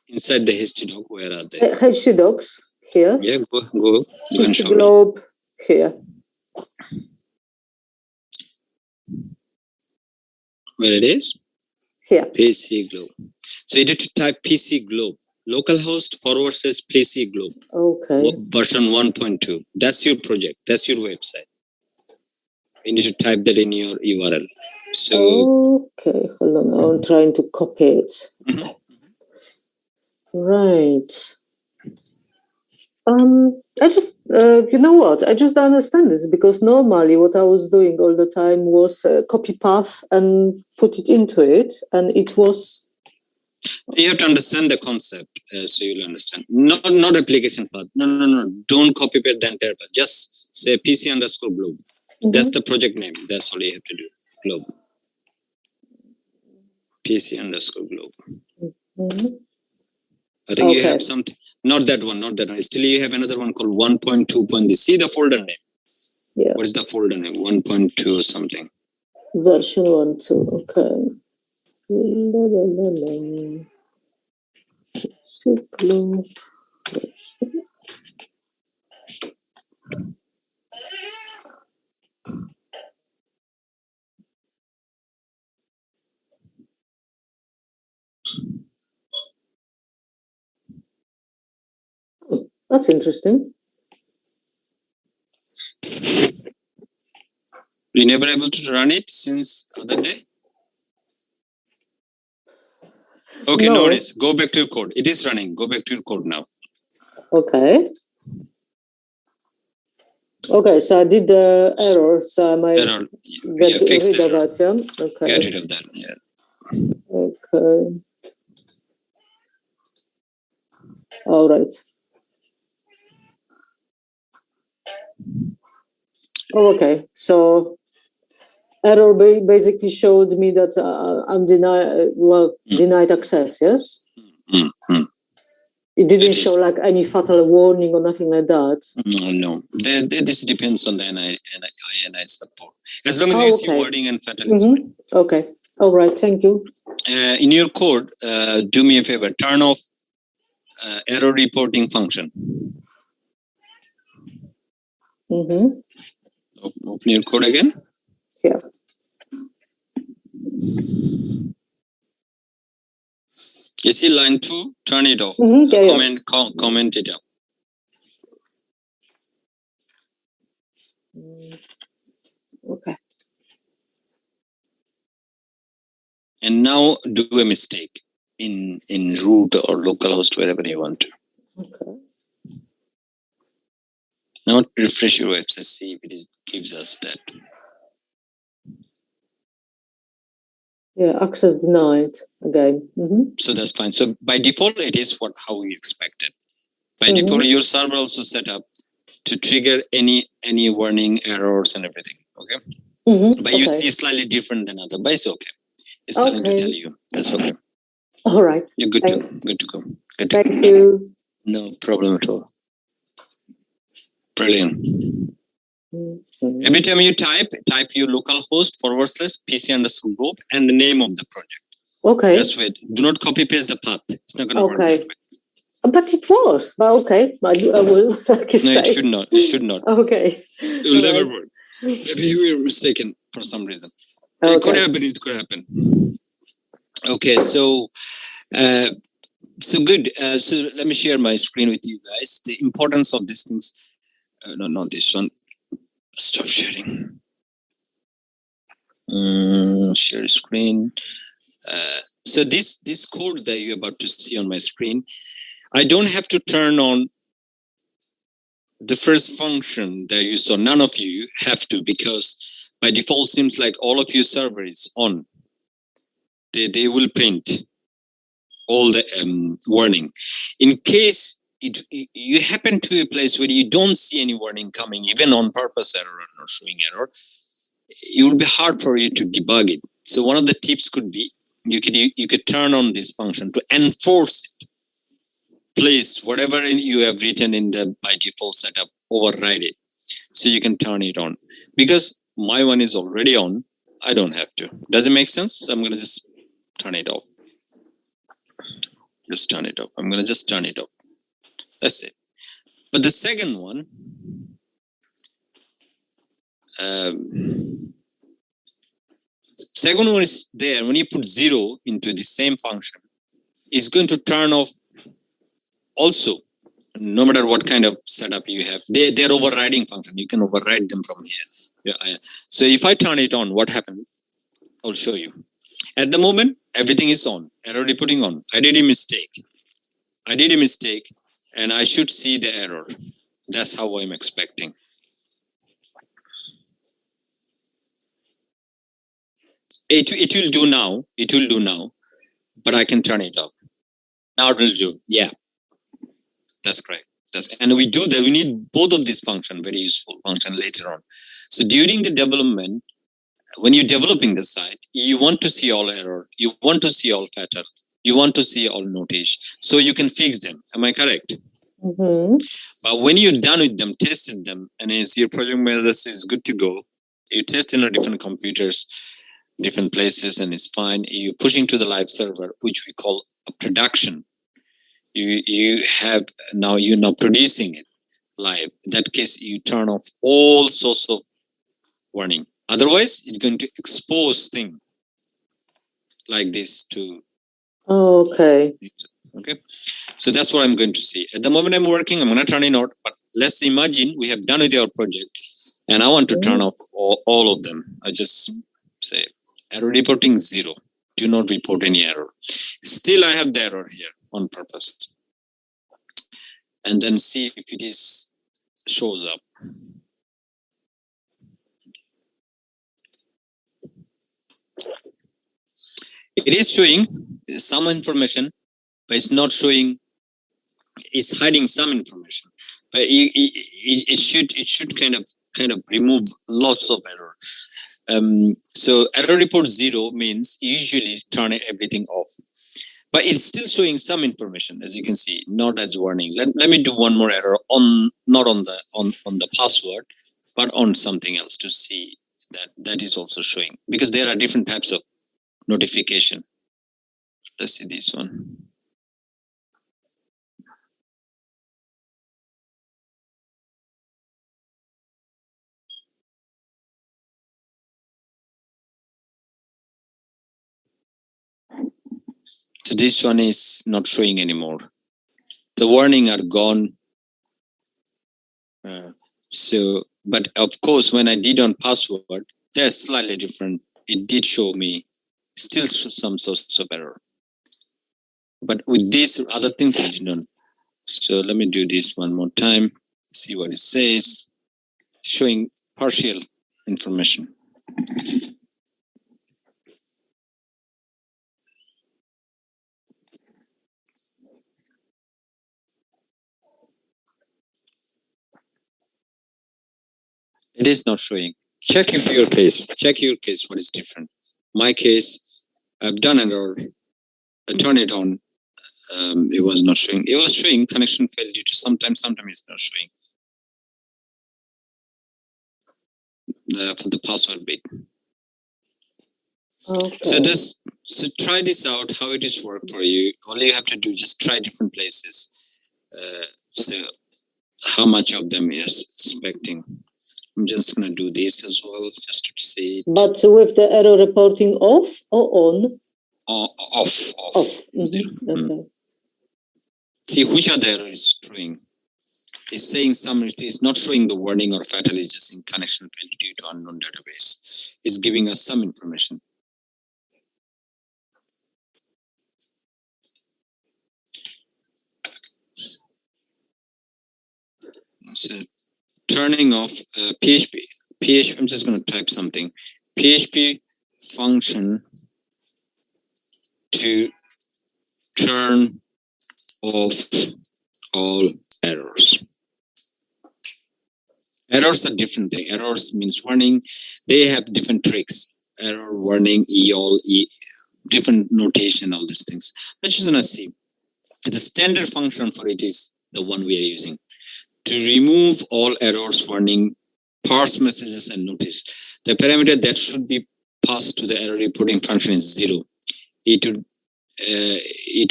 Inside the HTDoc, where are they? HTDocs, here. Yeah, go and show Globe, here. Where it is? Here. PC Globe. So you need to type PC Globe. Localhost / PC Globe. Okay. Version 1.2. That's your project. That's your website. You need to type that in your URL. So. Okay, hold on. I'm trying to copy it. Mm-hmm. Right. I just, you know what? I just don't understand this because normally what I was doing all the time was copy path and put it into it, and it was. You have to understand the concept, so you'll understand. Not application path. No. Don't copy paste the entire path. Just say PC _ globe. Mm-hmm. That's the project name. That's all you have to do. Globe. PC _ globe. Mm-hmm. I think you have something. Not that one. Still, you have another one called 1.2. See the folder name. Yeah. What is the folder name? 1.2 or something. Version 1.2. Okay. That's interesting. You never able to run it since other day? Okay, no worries. Go back to your code. It is running. Go back to your code now. Okay. Okay, so I did the error. So I might get rid of that, yeah? Okay. Get rid of that, yeah. Okay. All right. Oh, okay. So error basically showed me that I'm denied access, yes? Mm-hmm. It didn't show like any fatal warning or nothing like that. No. This depends on the INI support. As long as you see wording and fatal, it's fine. Okay. All right. Thank you. In your code, do me a favor. Turn off error reporting function. Mm-hmm. Open your code again. Yeah. You see line 2, turn it off. Comment it up. Okay. And now do a mistake in root or localhost, wherever you want to. Okay. Now refresh your website, see if it gives us that. Yeah, access denied again. Mm-hmm. So that's fine. So by default, it is how we expected. By default, your server also set up to trigger any warning, errors, and everything. Okay. Mm-hmm. But you see slightly different than other. But it's okay. It's telling to tell you. That's okay. All right. You're good to go. Thank you. No problem at all. Brilliant. Mm-hmm. Every time you type your localhost / PC _ globe and the name of the project. Okay. That's it. Do not copy paste the path. It's not going to work that way. But it was. But okay, I will like you No, say. it should not. It should not. Okay. It will never work. Maybe we were mistaken for some reason. It could happen. It could happen. Okay, so good. So let me share my screen with you guys. The importance of these things. No, not this one. Stop sharing. Share screen. So this code that you're about to see on my screen, I don't have to turn on the first function that you saw. None of you have to, because by default seems like all of your server is on. They will print all the warning. In case you happen to a place where you don't see any warning coming, even on purpose error or not showing error, it will be hard for you to debug it. So one of the tips could be you could turn on this function to enforce it. Please, whatever you have written in the by default setup, override it so you can turn it on. Because my one is already on, I don't have to. Does it make sense? So I'm going to just turn it off. Just turn it off. I'm going to just turn it off. That's it. But the second one, is there. When you put 0 into the same function, it's going to turn off also, no matter what kind of setup you have. They're overriding function. You can override them from here. So if I turn it on, what happened? I'll show you. At the moment, everything is on. Error reporting on. I did a mistake, and I should see the error. That's how I'm expecting. It will do now. It will do now, but I can turn it off. Now it will do. Yeah, that's correct. And we do that. We need both of these functions, very useful function later on. So during the development, when you're developing the site, you want to see all error. You want to see all pattern. You want to see all notation, so you can fix them. Am I correct? Mm-hmm. But when you're done with them, tested them, and as your project manager is good to go, you test in different computers, different places, and it's fine. You're pushing to the live server, which we call a production. You're now producing it live. In that case, you turn off all sorts of warning. Otherwise, it's going to expose things like this to. Okay. Okay. So that's what I'm going to see. At the moment I'm working, I'm going to turn it on. But let's imagine we have done with our project, and I want to turn off all of them. I just say error reporting 0. Do not report any error. Still, I have the error here on purpose. And then see if it shows up. It is showing some information, but it's not showing. It's hiding some information, but it should kind of remove lots of errors. So error report 0 means usually turn everything off, but it's still showing some information, as you can see, not as warning. Let me do one more error not on the password, but on something else to see that is also showing, because there are different types of notification. Let's see this one. So this one is not showing anymore. The warning are gone. But of course, when I did on password, they're slightly different. It did show me still some sorts of error. But with these other things, I didn't. So let me do this one more time. See what it says. Showing partial information. It is not showing. Check your case. Check your case. What is different? My case, I've done it or I turn it on. It was not showing. It was showing connection failed due to sometimes it's not showing. For the password bit. Okay. So try this out, how it is work for you. All you have to do, just try different places. So how much of them is expecting? I'm just going to do this as well, just to see. But with the error reporting off or on? Off. Okay. See which are the error is showing. It's saying it is not showing the warning or fatal is just in connection failed due to unknown database. It's giving us some information. So turning off PHP. I'm just going to type something. PHP function to turn off all errors. Errors are different things. Errors means warning. They have different tricks. Error, warning, EOL, different notation, all these things. Let's just gonna see. The standard function for it is the one we are using. To remove all errors, warning, parse messages, and notice. The parameter that should be passed to the error reporting function is 0. It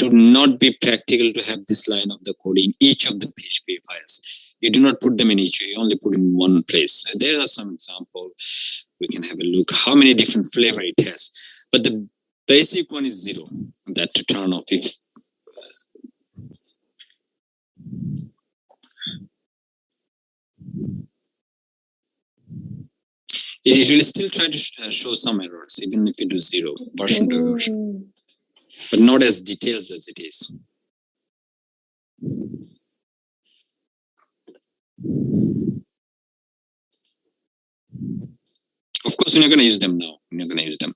would not be practical to have this line of the code in each of the PHP files. You do not put them in each, you only put in one place. So there are some examples. We can have a look how many different flavor it has. But the basic one is 0, that to turn off if it will still try to show some errors, even if you do 0 version to version, but not as details as it is. Of course, we're not going to use them now. We're not going to use them.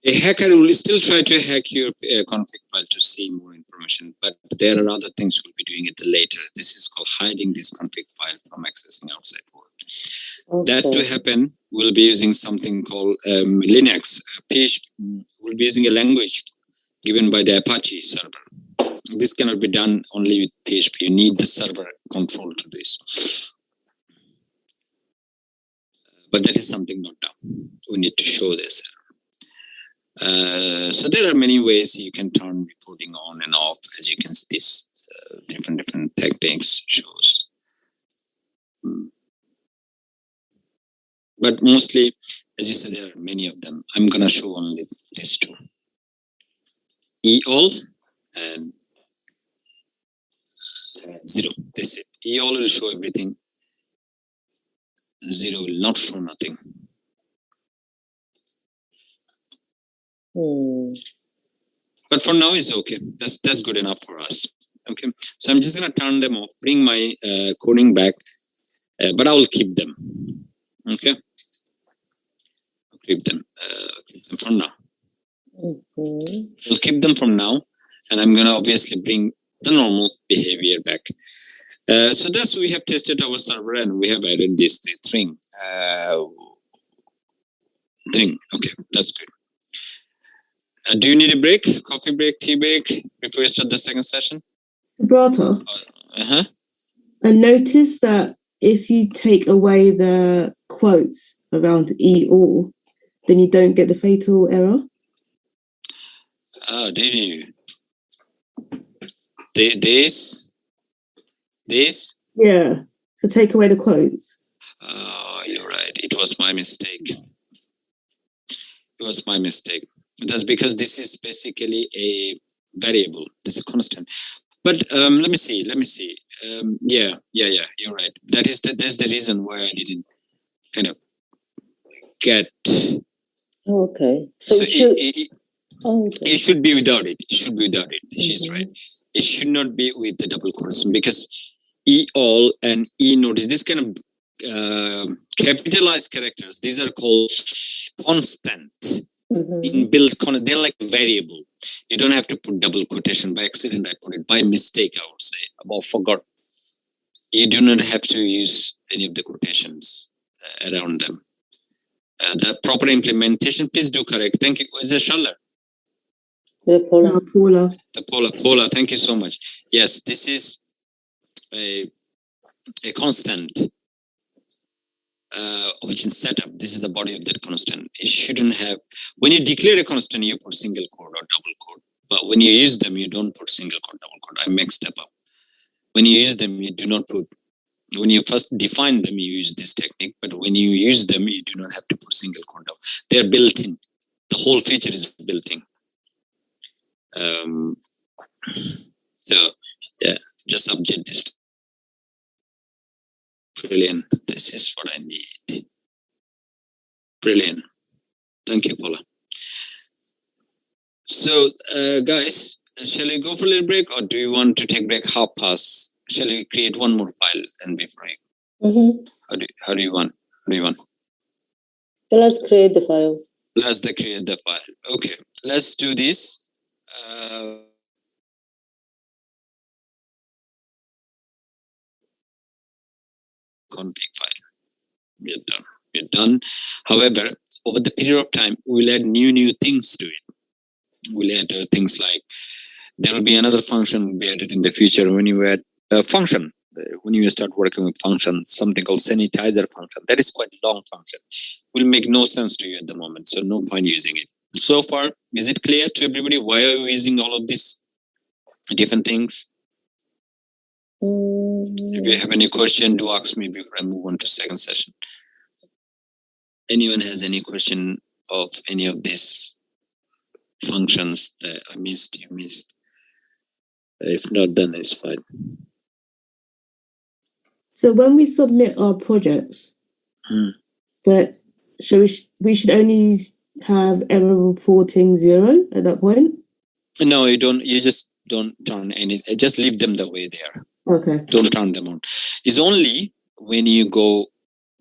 A hacker will still try to hack your config file to see more information, but there are other things we'll be doing it later. This is called hiding this config file from accessing outside world. Okay. That to happen, we'll be using something called Linux. PHP. We'll be using a language given by the Apache server. This cannot be done only with PHP. You need the server control to this. But that is something not done. We need to show this. So there are many ways you can turn reporting on and off. As you can see, this different techniques shows. But mostly, as you said, there are many of them. I'm going to show only these two. EOL and 0. This is it. EOL will show everything. 0 will not show nothing. But for now, it's okay. That's good enough for us. Okay. So I'm just going to turn them off, bring my coding back, but I will keep them. Okay. I'll keep them for now. We'll keep them from now, and I'm going to obviously bring the normal behavior back. So that's we have tested our server and we have added this string. Okay, that's good. Do you need a break? Coffee break, tea break before we start the second session? Vibrato. I noticed that if you take away the quotes around EOL, then you don't get the fatal error. Oh, did you? This? Yeah. So take away the quotes. Oh, you're right. It was my mistake. That's because this is basically a variable. This is a constant. But let me see. Yeah. You're right. That's the reason why I didn't kind of get. Okay. So it should be without it. She's right. It should not be with the double quotation because EOL and E notice this kind of capitalized characters. These are called constant. Inbuilt, they're like variable. You don't have to put double quotation. By accident, I put it. By mistake, I would say. About forgot. You do not have to use any of the quotations around them. The proper implementation, please do correct. Thank you. Is it Charlotte? Paula. Paula, thank you so much. Yes, this is a constant. Which is setup. This is the body of that constant. It shouldn't have. When you declare a constant, you put single quote or double quote. But when you use them, you don't put single quote, double quote. I mixed them up. When you use them, you do not put. When you first define them, you use this technique. But when you use them, you do not have to put single quote. They're built in. The whole feature is built in. So yeah, just update this. Brilliant. This is what I need. Brilliant. Thank you, Paula. So, guys, shall we go for a little break, or do you want to take break half past? Shall we create one more file and be break? How do you want? So let's create the file. Let's create the file. Okay, let's do this. Config file. We're done. However, over the period of time, we'll add new things to it. We'll add things like there will be another function will be added in the future when you add a function. When you start working with functions, something called sanitizer function. That is quite a long function. Will make no sense to you at the moment, so no point using it. So far, is it clear to everybody why are we using all of these different things? If you have any question, do ask me before I move on to second session. Anyone has any question of any of these functions that I missed, you missed? If not, then it's fine. So when we submit our projects, that we should only have error reporting 0 at that point? No, you don't. You just don't turn any. Just leave them the way they are. Okay. Don't turn them on. It's only when you go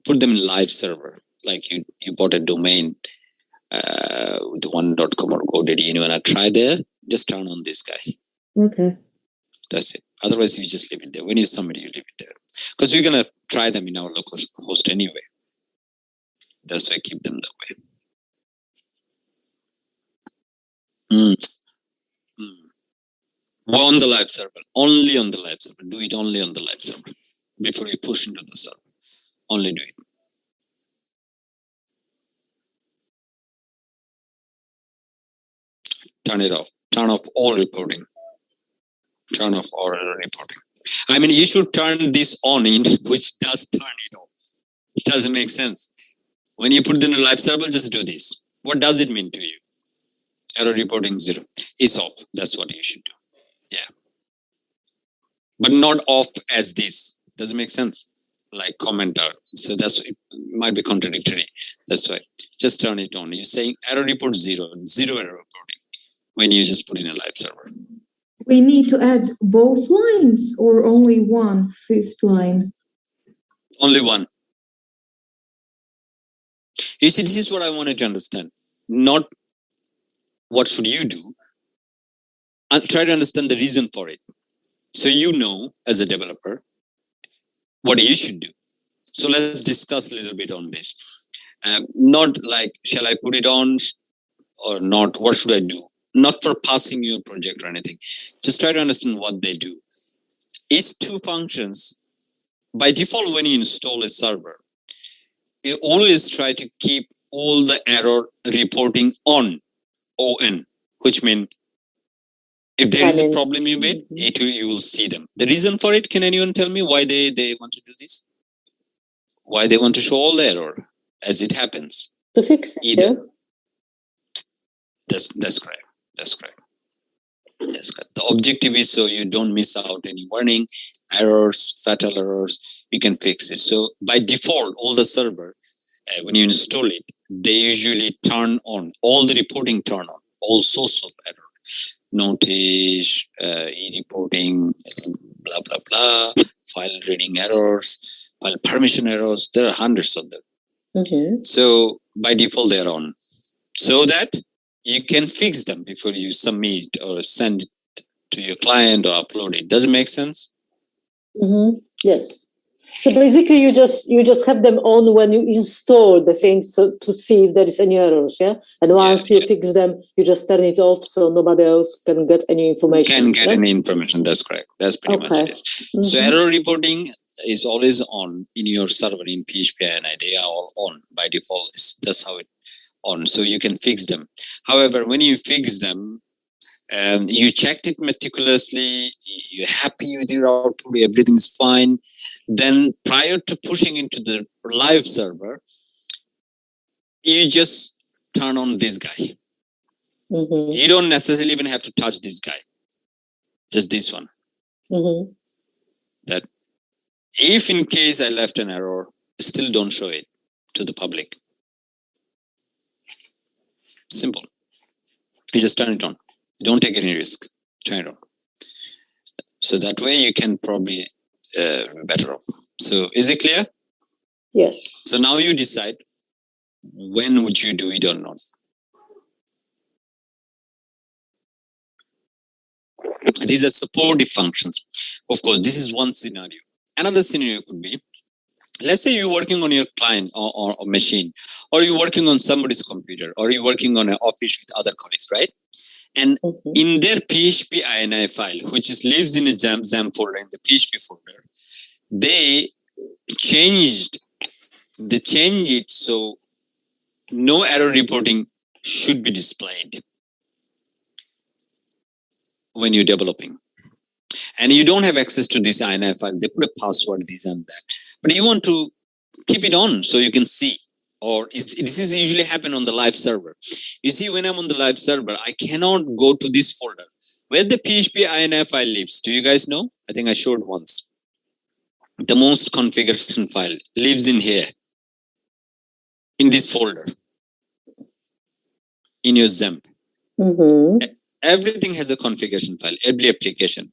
put them in live server, like you bought a domain with 1.com or GoDaddy, and you want to try there, just turn on this guy. Okay. That's it. Otherwise, you just leave it there. When you submit, you leave it there. Because we're going to try them in our local host anyway. That's why I keep them that way. On the live server. Only on the live server. Do it only on the live server. Before you push into the server. Only do it. Turn it off. Turn off all reporting. Turn off all reporting. I mean, you should turn this on in which does turn it off. It doesn't make sense. When you put it in a live server, just do this. What does it mean to you? Error reporting 0. It's off. That's what you should do. Yeah. But not off as this. Does it make sense? Like comment out. So it might be contradictory. That's why. Just turn it on. You're saying error report 0. 0 error reporting. When you just put in a live server. We need to add both lines or only one fifth line? Only one. You see, this is what I wanted to understand. Not what should you do. And try to understand the reason for it. So you know, as a developer, what you should do. So let's discuss a little bit on this. Not like, shall I put it on or not? What should I do? Not for passing your project or anything. Just try to understand what they do. It's two functions. By default, when you install a server, you always try to keep all the error reporting on, which means if there is a problem you made, you will see them. The reason for it, can anyone tell me why they want to do this? Why they want to show all the error as it happens? To fix it, yeah? That's correct. That's correct. The objective is so you don't miss out any warning, errors, fatal errors, you can fix it. So by default, all the server, when you install it, they usually turn on, all the reporting turn on, all sorts of errors. Notice, e-reporting, blah, blah, blah, file reading errors, file permission errors, there are hundreds of them. Okay. So by default, they're on. So that you can fix them before you submit or send it to your client or upload it. Does it make sense? Yes. So basically, you just have them on when you install the things to see if there is any errors, yeah. And once you fix them, you just turn it off so nobody else can get any information. Any information. That's correct. That's pretty much it is. So error reporting is always on in your server in PHP and they are all on by default. That's how it on. So you can fix them. However, when you fix them, You checked it meticulously, you're happy with your output, everything's fine. Then prior to pushing into the live server, you just turn on this guy. You don't necessarily even have to touch this guy, just this one. That if in case I left an error, still don't show it to the public. Simple. You just turn it on. Don't take any risk. Turn it on. So that way you can probably better off. So is it clear? Yes. So now you decide when would you do it or not. These are supportive functions. Of course, this is one scenario. Another scenario could be, let's say you're working on your client or machine, or you're working on somebody's computer, or you're working on an office with other colleagues, right? And in their PHP INI file, which lives in a XAMPP folder, in the PHP folder, they changed it so no error reporting should be displayed when you're developing. And you don't have access to this INI file. They put a password, this and that. But you want to keep it on so you can see. Or this is usually happen on the live server. You see, when I'm on the live server, I cannot go to this folder where the PHP INI file lives. Do you guys know? I think I showed once. The most configuration file lives in here, in this folder, in your XAMPP. Everything has a configuration file, every application.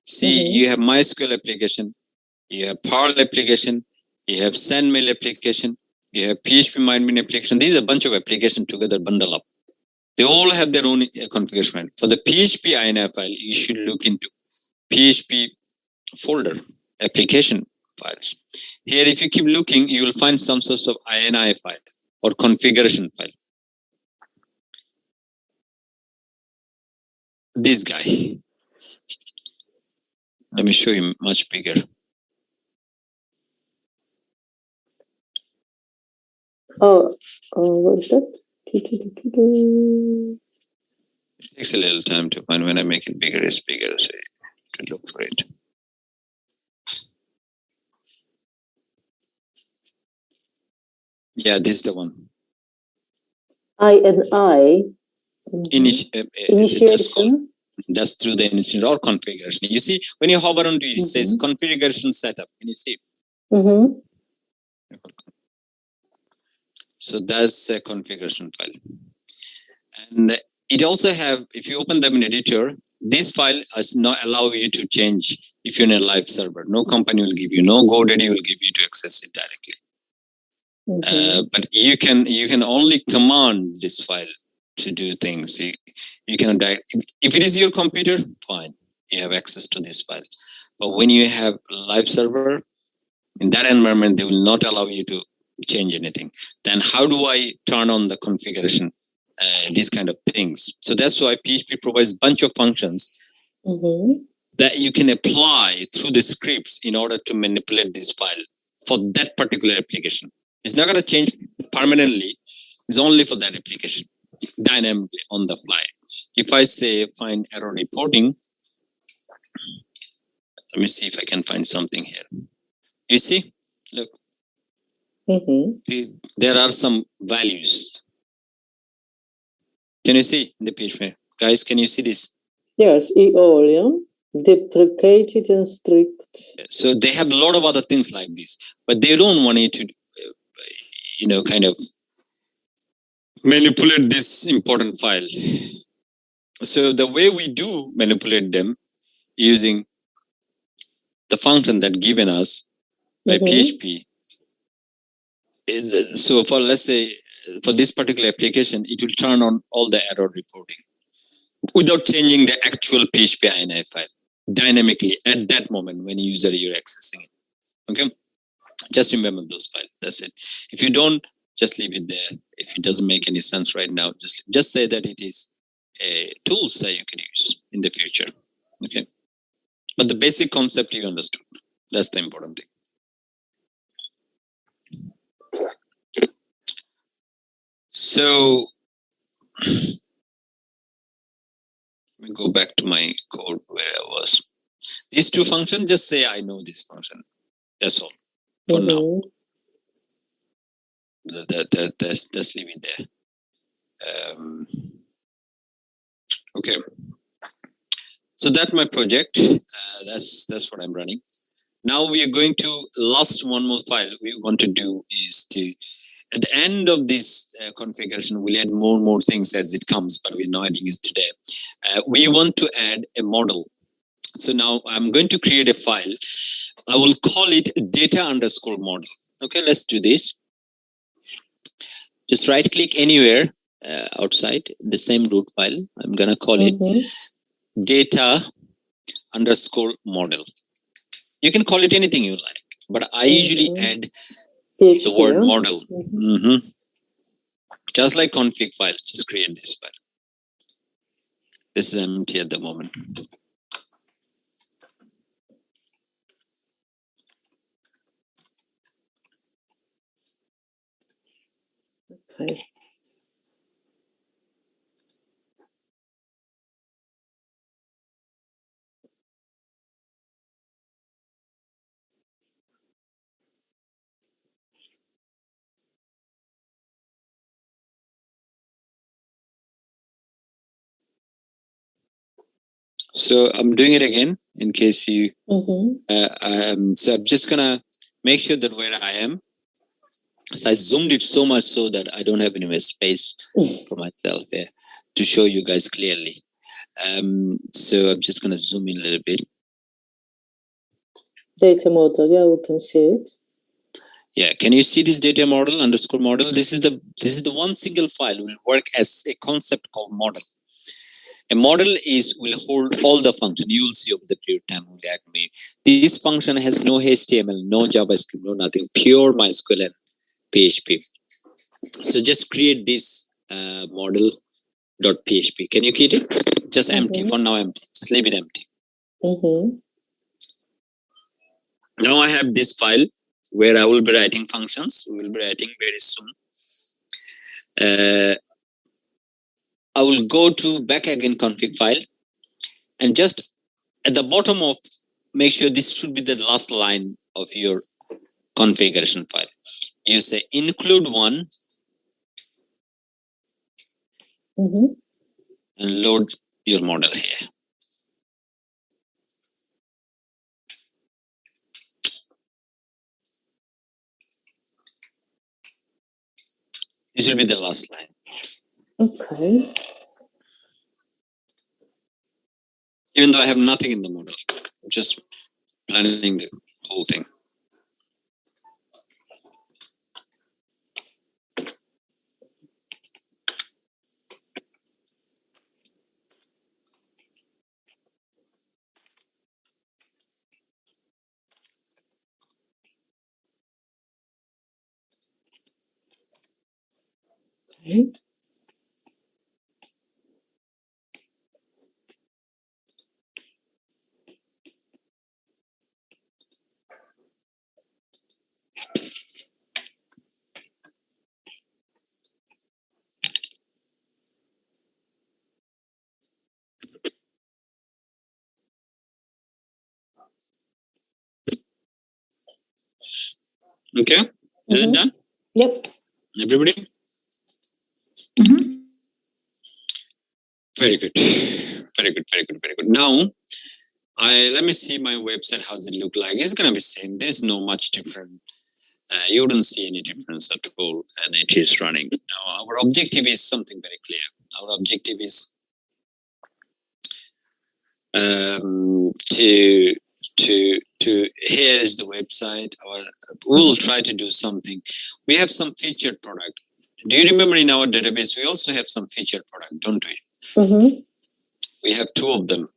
See, you have Mysql application, you have Perl application, you have SendMail application, you have PHP MindMe application. These are a bunch of applications together, bundle up. They all have their own configuration file. For the PHP INI file, you should look into PHP folder, application files. Here, if you keep looking, you will find some sorts of INI file or configuration file. This guy. Let me show you much bigger. What is that? It takes a little time to find. When I make it bigger, it's bigger, so it will look great. Yeah, this is the one. INI. Initiation. That's through the initiation or configuration. You see, when you hover onto it, it says configuration setup. Can you see? So that's a configuration file. And it also have, if you open them in editor, this file does not allow you to change if you're in a live server. No company will give you, no GoDaddy will give you to access it directly. But you can only command this file to do things. You cannot if it is your computer, fine, you have access to this file. But when you have a live server, in that environment, they will not allow you to change anything. Then how do I turn on the configuration, these kind of things? So that's why PHP provides a bunch of functions that you can apply through the scripts in order to manipulate this file for that particular application. It's not going to change permanently. It's only for that application, dynamically on the fly. If I say find error reporting, let me see if I can find something here. You see, look, there are some values. Can you see the PHP? Guys, can you see this? Yes, all, yeah. Deprecated and strict. So they have a lot of other things like this, but they don't want you to, kind of manipulate this important file. So the way we do manipulate them using the function that given us by PHP. So for, let's say, for this particular application, it will turn on all the error reporting without changing the actual PHP INI file dynamically at that moment when you're accessing it. Okay, just remember those files. That's it. If you don't, just leave it there. If it doesn't make any sense right now, just say that it is a tools that you can use in the future. Okay, but the basic concept you understood. That's the important thing. So Let me go back to my code where I was. These two functions, just say I know this function. That's all for now. Let's leave it there. Okay. So that's my project. That's what I'm running. Now we are going to last one more file we want to do is to, at the end of this configuration, we'll add more things as it comes, but we're not adding it today. We want to add a model. So now I'm going to create a file. I will call it data_model. Okay, let's do this. Just right click anywhere outside the same root file. I'm gonna call it data_model. You can call it anything you like, but I usually add PHP, the word model. Just like config file, just create this file. This is empty at the moment. Okay. So I'm doing it again in case you. So I'm just gonna make sure that where I am. So I zoomed it so much so that I don't have any more space for myself here to show you guys clearly. So I'm just gonna zoom in a little bit. Data model, yeah, we can see it. Yeah, can you see this data model underscore model? This is the one single file will work as a concept called model. A model will hold all the function. You will see over the period of time. This function has no HTML, no JavaScript, no nothing. Pure Mysql and PHP. So just create this model.php. Can you get it? Just empty for now. Empty. Just leave it empty. Now I have this file where I will be writing functions. We will be writing very soon. I will go to back again config file and just at the bottom of, make sure this should be the last line of your configuration file. You say include one and load your model here. This will be the last line. Okay. Even though I have nothing in the model, I'm just planning the whole thing. Okay. Okay, is it done? Yep. Everybody? Very good. Very good, very good, very good. Now, let me see my website, how does it look like? It's gonna be same. There's no much different. You wouldn't see any difference at all, and it is running. Now, our objective is something very clear. Our objective is here is the website. We'll try to do something. We have some featured product. Do you remember in our database we also have some featured product, don't we? We have 2 of them.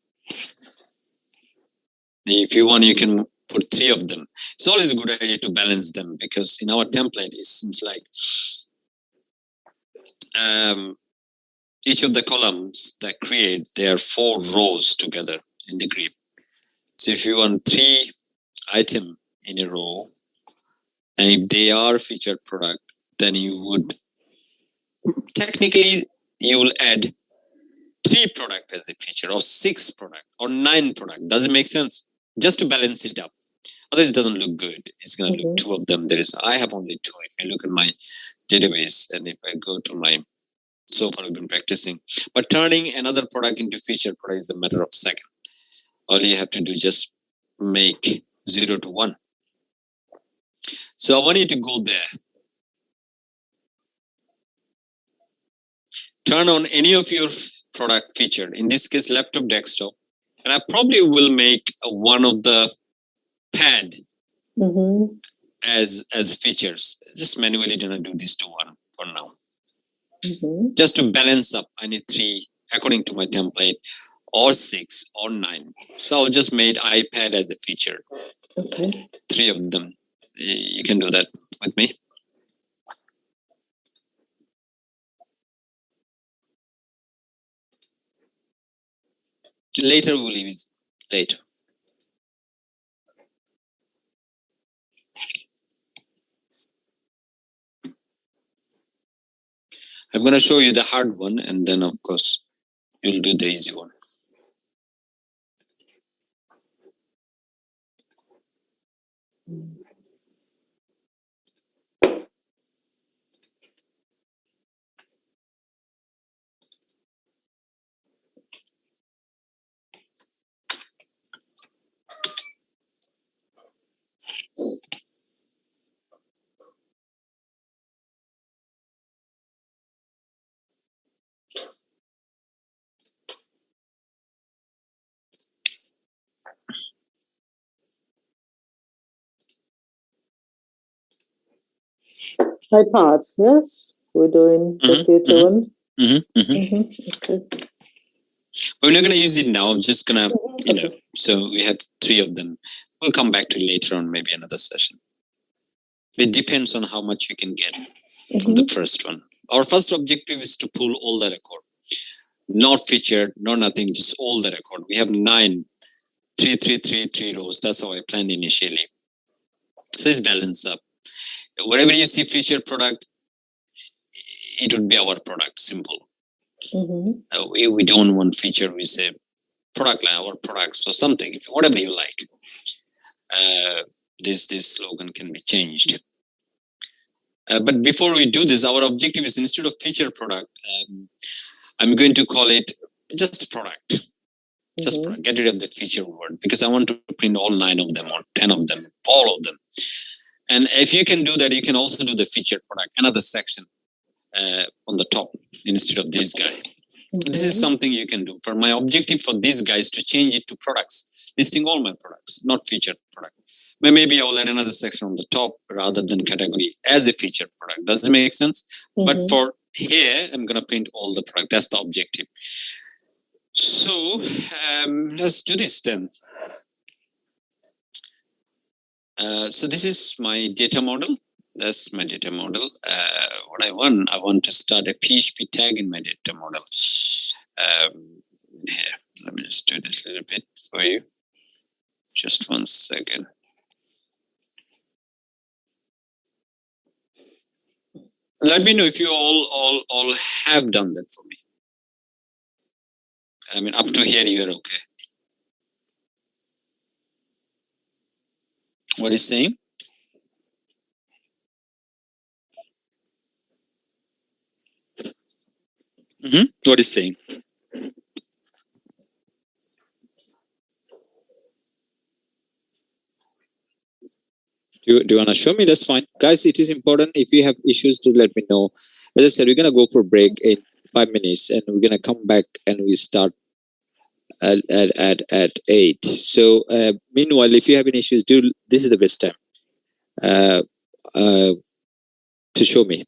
If you want, you can put 3 of them. It's always a good idea to balance them because in our template it seems like each of the columns that create, there are 4 rows together in the grid. So if you want 3 items in a row, and if they are featured product, then you would technically you will add 3 product as a feature, or 6 product, or 9 product. Does it make sense? Just to balance it up. Otherwise, it doesn't look good. It's going to look 2 of them. I have only 2. If you look at my database, and if I go to my, so far we've been practicing. But turning another product into feature product is a matter of second. All you have to do is just make 0 to 1. So I want you to go there. Turn on any of your product feature. In this case, laptop, desktop. And I probably will make one of the pad as features. Just manually gonna do this to 1 for now. Just to balance up, I need 3 according to my template, or 6 or 9. So I'll just made iPad as a feature. Okay. 3 of them. You can do that with me. Later we'll leave it later. I'm going to show you the hard one, and then of course you'll do the easy one. iPad, yes? We're doing the future one. Okay. But we're not going to use it now. I'm just going to, so we have 3 of them. We'll come back to it later on, maybe another session. It depends on how much you can get from the first one. Our first objective is to pull all the record. Not featured, not nothing, just all the record. We have 9, 3 rows. That's how I planned initially. So it's balanced up. Wherever you see featured product, it would be our product, simple. We don't want feature, we say product line, our products or something, whatever you like. This slogan can be changed. But before we do this, our objective is, instead of feature product, I'm going to call it just product. Just product. Get rid of the feature word, because I want to print all 9 of them or 10 of them, all of them. And if you can do that, you can also do the featured product, another section on the top instead of this guy. This is something you can do. For my objective for these guys to change it to products, listing all my products, not featured product. Maybe I will add another section on the top rather than category as a featured product. Does it make sense? But for here, I'm going to print all the product. That's the objective. So let's do this then. So this is my data model. That's my data model. What I want to start a PHP tag in my data model. Here, let me just do this a little bit for you. Just 1 second. Let me know if you all have done that for me. I mean, up to here you are okay. What is saying? What is saying? Do you want to show me? That's fine. Guys, it is important. If you have issues, to let me know. As I said, we're going to go for a break in 5 minutes, and we're going to come back and we start at 8. So meanwhile, if you have any issues, this is the best time to show me.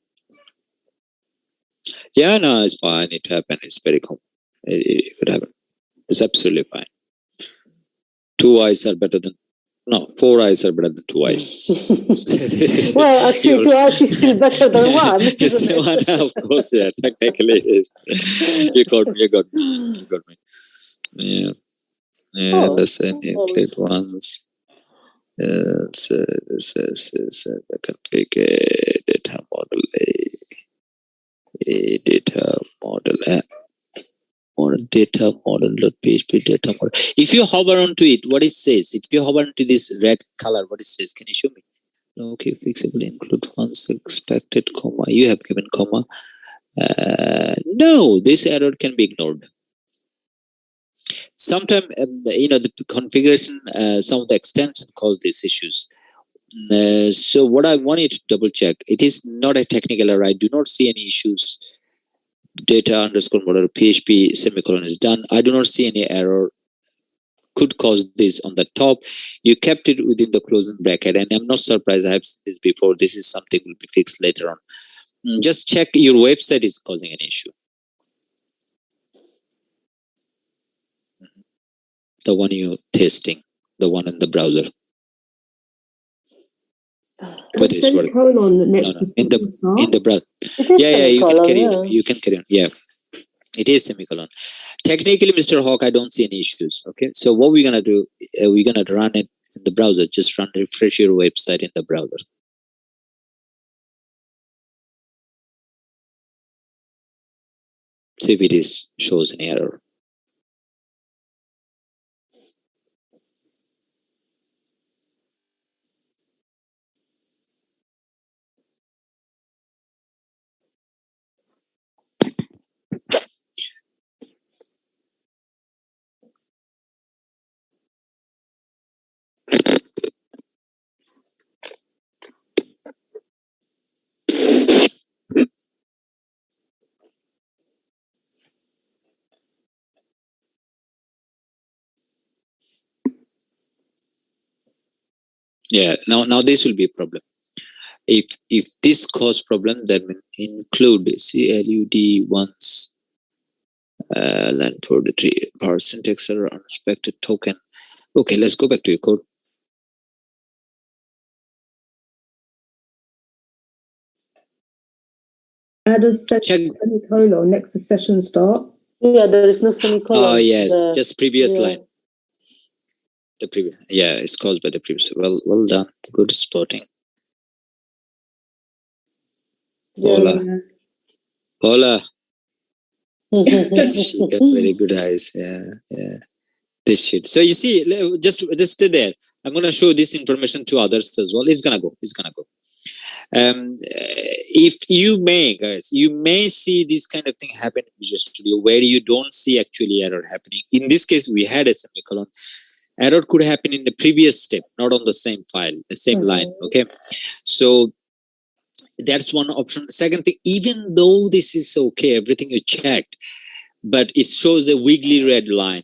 Yeah, no, it's fine. It happened. It's very common. It could happen. It's absolutely fine. 2 eyes are better than 4 eyes are better than 2 eyes. Well, actually, 2 eyes is still better than 1. Yes, one, of course, yeah. Technically, it is. You got me. Yeah. That's an include ones. This is the configure data model A. Data model A. Model data model.php data model. If you hover onto it, what it says, if you hover onto this red color, what it says, can you show me? Okay, fixable include once expected, comma. You have given comma. No, this error can be ignored. Sometimes, the configuration, some of the extension cause these issues. So what I want you to double check, it is not a technical error. I do not see any issues. Data underscore model PHP semicolon is done. I do not see any error. Could cause this on the top. You kept it within the closing bracket, and I'm not surprised. I have seen this before. This is something will be fixed later on. Just check your website is causing an issue. The one you're testing, the one in the browser. The semicolon next to in the browser. Yeah, you can carry on. You can carry on. Yeah, it is semicolon. Technically, Mr. Hawk, I don't see any issues. Okay, so what we're gonna do? We're gonna run it in the browser. Just refresh your website in the browser. See if it shows an error. Yeah, now this will be a problem. If this cause problem, then include CLUD once line 43 syntax error unexpected token. Okay, let's go back to your code. Add a semicolon next to session start. Yeah, there is no semicolon. Oh yes, just previous line. The previous, it's caused by the previous. Well done, good spotting. Hola. She got very good eyes. Yeah. This shit. So you see, just stay there. I'm gonna show this information to others as well. It's gonna go. If you may, guys, you may see this kind of thing happen in Visual Studio where you don't see actually error happening. In this case, we had a semicolon. Error could happen in the previous step, not on the same file, the same line. Okay, so that's one option. Second thing, even though this is okay, everything you checked, but it shows a wiggly red line.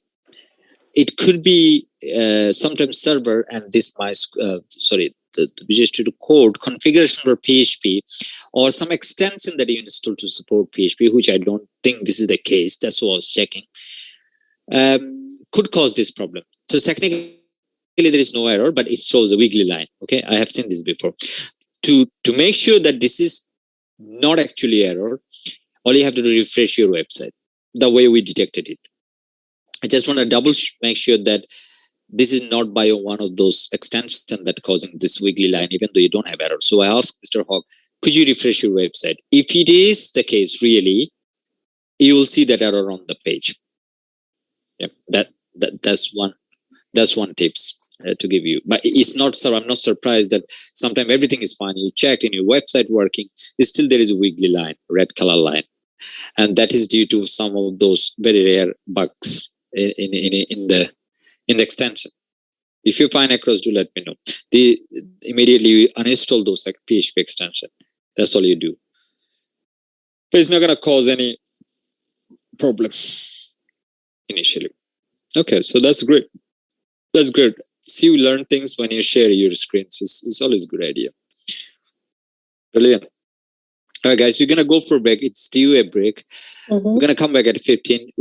It could be sometimes server and this the Visual Studio code configuration for PHP or some extension that you install to support PHP, which I don't think this is the case. That's what I was checking. Could cause this problem. So technically there is no error, but it shows a wiggly line. Okay, I have seen this before. To make sure that this is not actually error, all you have to do is refresh your website the way we detected it. I just want to make sure that this is not by one of those extensions that causing this wiggly line, even though you don't have error. So I asked Mr. Hawk, could you refresh your website? If it is the case, really, you will see that error on the page. Yeah, that's one tips to give you. But it's not, sir. I'm not surprised that sometimes everything is fine. You checked in your website working, still there is a wiggly line, red color line, and that is due to some of those very rare bugs in the extension. If you find across, do let me know. Immediately you uninstall those like PHP extension. That's all you do. But it's not going to cause any problem initially. Okay, so that's great. That's great. See, you learn things when you share your screens. It's always a good idea. Brilliant. All right, guys, we're going to go for a break. It's still a break. We're going to come back at 15.